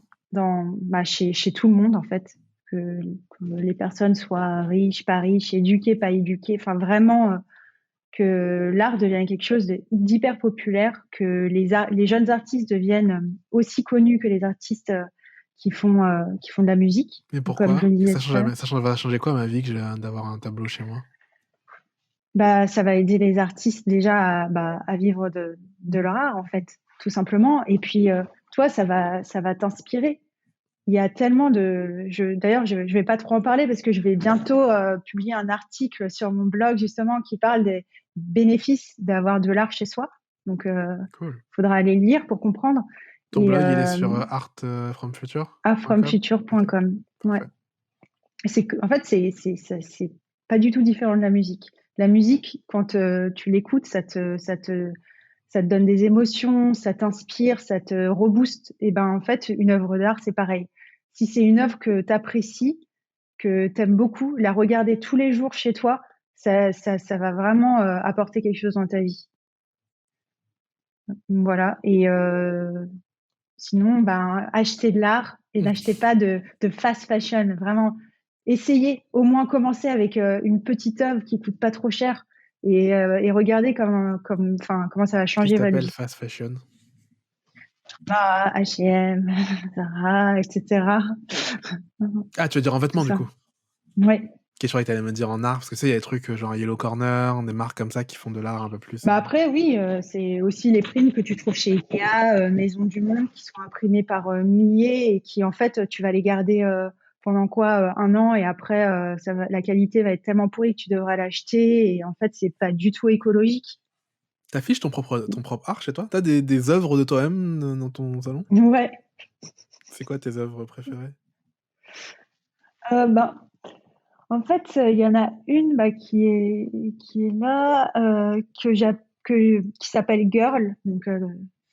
chez tout le monde, en fait. Que les personnes soient riches, pas riches, éduquées, pas éduquées. Enfin, vraiment, que l'art devienne quelque chose d'hyper populaire, que les jeunes artistes deviennent aussi connus que les artistes qui font de la musique, Mais comme je pourquoi? le disais tout à l'heure. Ça va changer quoi ma vie d'avoir un tableau chez moi? Ça va aider les artistes déjà à vivre de leur art, en fait, tout simplement. Et puis, toi, ça va t'inspirer. Il y a tellement d'ailleurs, je vais pas trop en parler parce que je vais bientôt publier un article sur mon blog justement qui parle des bénéfices d'avoir de l'art chez soi. Donc, Cool. faudra aller lire pour comprendre. Ton Et blog, il est sur artfromfuture.com? Ok, afromfuture.com. Ouais. parfait. En fait, c'est pas du tout différent de la musique. La musique, quand tu l'écoutes, ça te donne des émotions, ça t'inspire, ça te rebooste. Et ben, en fait, une œuvre d'art, c'est pareil. Si c'est une œuvre que tu apprécies, que tu aimes beaucoup, la regarder tous les jours chez toi, ça va vraiment apporter quelque chose dans ta vie. Voilà. Et sinon, ben, achetez de l'art et n'achetez pas de fast fashion. Vraiment, essayer, au moins commencer avec une petite œuvre qui coûte pas trop cher et regarder comment ça va Qu'est-ce changer que votre t'appelles vie. fast fashion? Bah, H&M, Zara, etc. Ah, tu veux dire en Tout vêtements, du ça. coup? Ouais. Ok, je croyais que t'allais me dire en art, parce que tu sais, il y a des trucs genre Yellow Corner, des marques comme ça qui font de l'art un peu plus. Bah après, oui, c'est aussi les primes que tu trouves chez Ikea, Maison du Monde, qui sont imprimées par milliers et qui, en fait, tu vas les garder pendant quoi, 1 an et après, la qualité va être tellement pourrie que tu devras l'acheter et en fait, c'est pas du tout écologique. T'affiches ton propre art chez toi? T'as des œuvres de toi-même dans ton salon? Ouais. C'est quoi tes œuvres préférées? Ben, en fait, il y en a une qui est là, qui s'appelle Girl, donc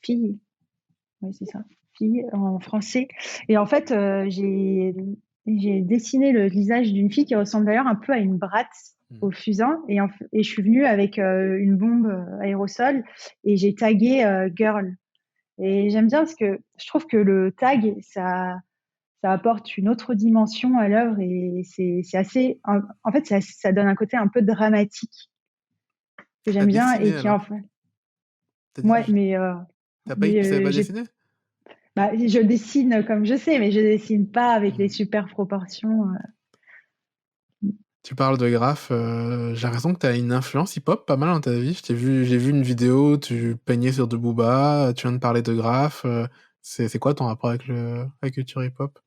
fille. Oui, c'est ça, fille en français. Et en fait, j'ai dessiné le visage d'une fille qui ressemble d'ailleurs un peu à une Bratz au fusain. Et je suis venue avec une bombe aérosol et j'ai tagué Girl. Et j'aime bien parce que je trouve que le tag, ça apporte une autre dimension à l'œuvre et c'est assez. En fait, ça donne un côté un peu dramatique que T'as j'aime bien dessiné et qui en alors? fait. T'as Ouais, dit... T'as pas dit que tu savais pas j'ai dessiner? Bah, je dessine comme je sais, mais je dessine pas avec les Hmm. super proportions. Tu parles de graphes, j'ai l'impression que t'as une influence hip-hop pas mal dans ta vie. J'ai vu une vidéo, tu peignais sur de Booba, tu viens de parler de graphes. C'est quoi ton rapport avec la culture hip-hop?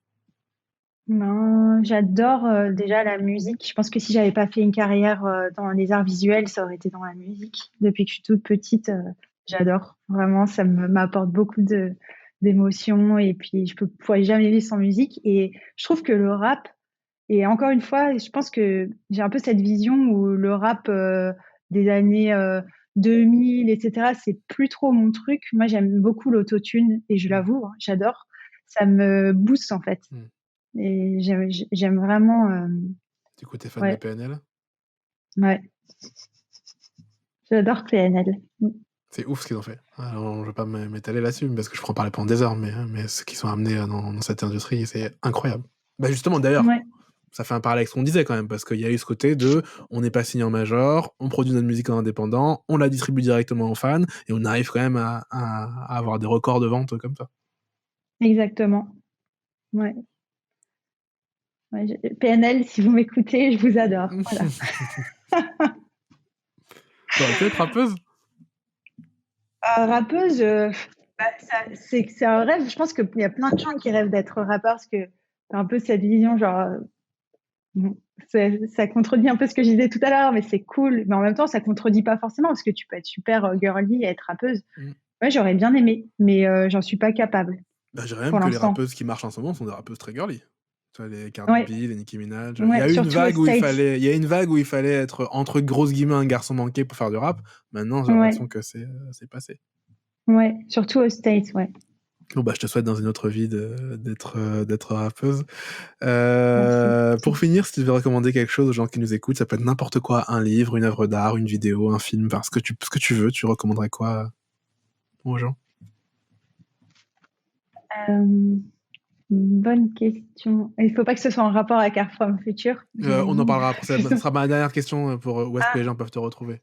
Non, j'adore déjà la musique. Je pense que si j'avais pas fait une carrière dans les arts visuels, ça aurait été dans la musique. Depuis que je suis toute petite, j'adore. Vraiment, m'apporte beaucoup d'émotions et puis pourrais jamais vivre sans musique. Et je trouve que le rap, et encore une fois, je pense que j'ai un peu cette vision où le rap des années 2000, etc., c'est plus trop mon truc. Moi, j'aime beaucoup l'autotune et je Hmm. l'avoue, hein, j'adore. Ça me booste en fait. Hmm. Et j'aime vraiment. Du coup, t'es fan de Ouais, PNL? ouais, j'adore PNL. C'est ouf ce qu'ils ont fait. Alors, je vais pas m'étaler là-dessus parce que je pourrais en parler pendant des heures, mais ce qu'ils sont amenés dans cette industrie, c'est incroyable. Bah justement, d'ailleurs, Ouais, ça fait un parallèle avec ce qu'on disait quand même, parce qu'il y a eu ce côté de on n'est pas signé en major, on produit notre musique en indépendant, on la distribue directement aux fans, et on arrive quand même à avoir des records de vente comme ça. exactement. Ouais, ouais, PNL, si vous m'écoutez, je vous adore. Voilà. T'aurais pu être rappeuse? Rappeuse, bah, c'est un rêve. Je pense qu'il y a plein de gens qui rêvent d'être rappeurs parce que c'est un peu cette vision, genre, bon, ça contredit un peu ce que je disais tout à l'heure, mais c'est cool. Mais en même temps, ça contredit pas forcément parce que tu peux être super girly et être rappeuse. Mm. Ouais, j'aurais bien aimé, mais j'en suis pas capable Bah, je dirais même pour que les l'instant. rappeuses qui marchent en ce moment sont des rappeuses très girly. Tu vois, les Cardi B, Ouais, les Nicki Minaj. Il y a ouais, eu une surtout aux vague où States. il y a une vague où il fallait être entre grosses guillemets un garçon manqué pour faire du rap. Maintenant, j'ai Ouais, l'impression que c'est passé. ouais, surtout aux States, ouais. Bon, bah, je te souhaite dans une autre vie d'être rappeuse. Merci. Pour finir, si tu veux recommander quelque chose aux gens qui nous écoutent, ça peut être n'importe quoi, un livre, une œuvre d'art, une vidéo, un film, enfin, ce que tu veux, tu recommanderais quoi aux gens? Euh, Bonne question. Il faut pas que ce soit en rapport avec Art From Future, On en j'imagine. parlera après, ça sera ma dernière question pour où est-ce que les Ah, gens peuvent te retrouver.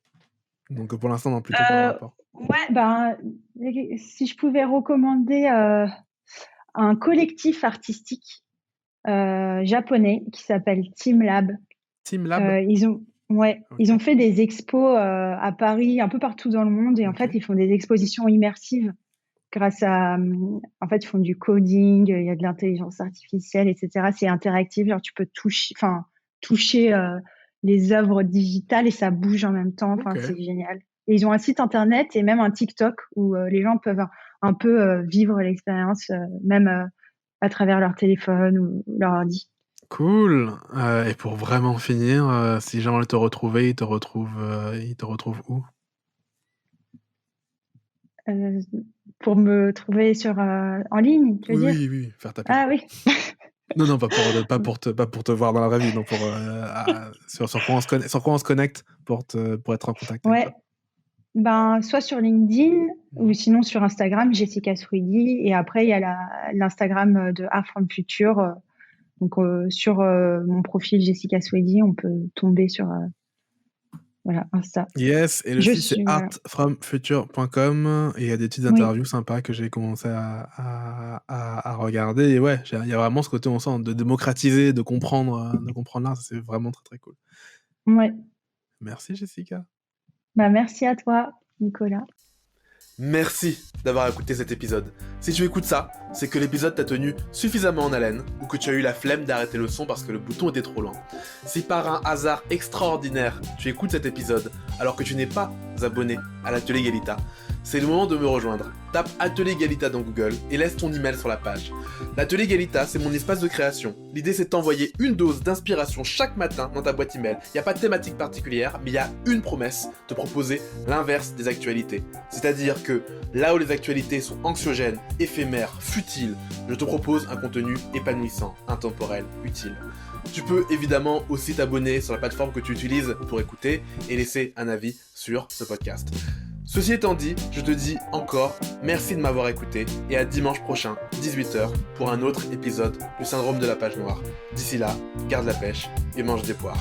Donc pour l'instant, non, plutôt par rapport. ouais, ben, si je pouvais recommander un collectif artistique japonais qui s'appelle Team Lab. Team Lab? Ils ont Ok, fait des expos à Paris, un peu partout dans le monde, et en fait, ok. ils font des expositions immersives grâce à, en fait, ils font du coding, il y a de l'intelligence artificielle, etc. C'est interactif, genre tu peux toucher les œuvres digitales et ça bouge en même temps. Enfin, Ok, c'est génial. Et ils ont un site internet et même un TikTok où les gens peuvent un peu vivre l'expérience, même à travers leur téléphone ou leur ordi. cool. Et pour vraiment finir, si les gens veulent te retrouver, ils te retrouvent où? Euh, pour me trouver en ligne, tu veux Oui, dire? oui, oui, faire ta pub, Ah quoi. oui. Non, non, pas pour te voir dans la vraie vie, non, sur quoi on se connecte pour être en contact avec Ouais, toi. ben, soit sur LinkedIn ou Mhm. sinon sur Instagram, Jessica Swedy. Et après, il y a l'Instagram de Art from Future. Donc sur mon profil Jessica Swedy, on peut tomber sur voilà, Insta. Yes, et le Je site c'est suis voilà. artfromfuture.com et il y a des petites Oui, interviews sympas que j'ai commencé à regarder. Et ouais, il y a vraiment ce côté, on sent, de démocratiser, de comprendre l'art, ça, c'est vraiment très très cool. ouais. Merci Jessica. Bah merci à toi, Nicolas. Merci d'avoir écouté cet épisode. Si tu écoutes ça, c'est que l'épisode t'a tenu suffisamment en haleine ou que tu as eu la flemme d'arrêter le son parce que le bouton était trop loin. Si par un hasard extraordinaire, tu écoutes cet épisode alors que tu n'es pas abonné à l'Atelier Galita, c'est le moment de me rejoindre. Tape Atelier Galita dans Google et laisse ton email sur la page. L'Atelier Galita, c'est mon espace de création. L'idée, c'est de t'envoyer une dose d'inspiration chaque matin dans ta boîte email. Il n'y a pas de thématique particulière, mais il y a une promesse, te proposer l'inverse des actualités. C'est-à-dire que là où les actualités sont anxiogènes, éphémères, futiles, je te propose un contenu épanouissant, intemporel, utile. Tu peux évidemment aussi t'abonner sur la plateforme que tu utilises pour écouter et laisser un avis sur ce podcast. Ceci étant dit, je te dis encore merci de m'avoir écouté et à dimanche prochain, 18h, pour un autre épisode du syndrome de la page noire. D'ici là, garde la pêche et mange des poires.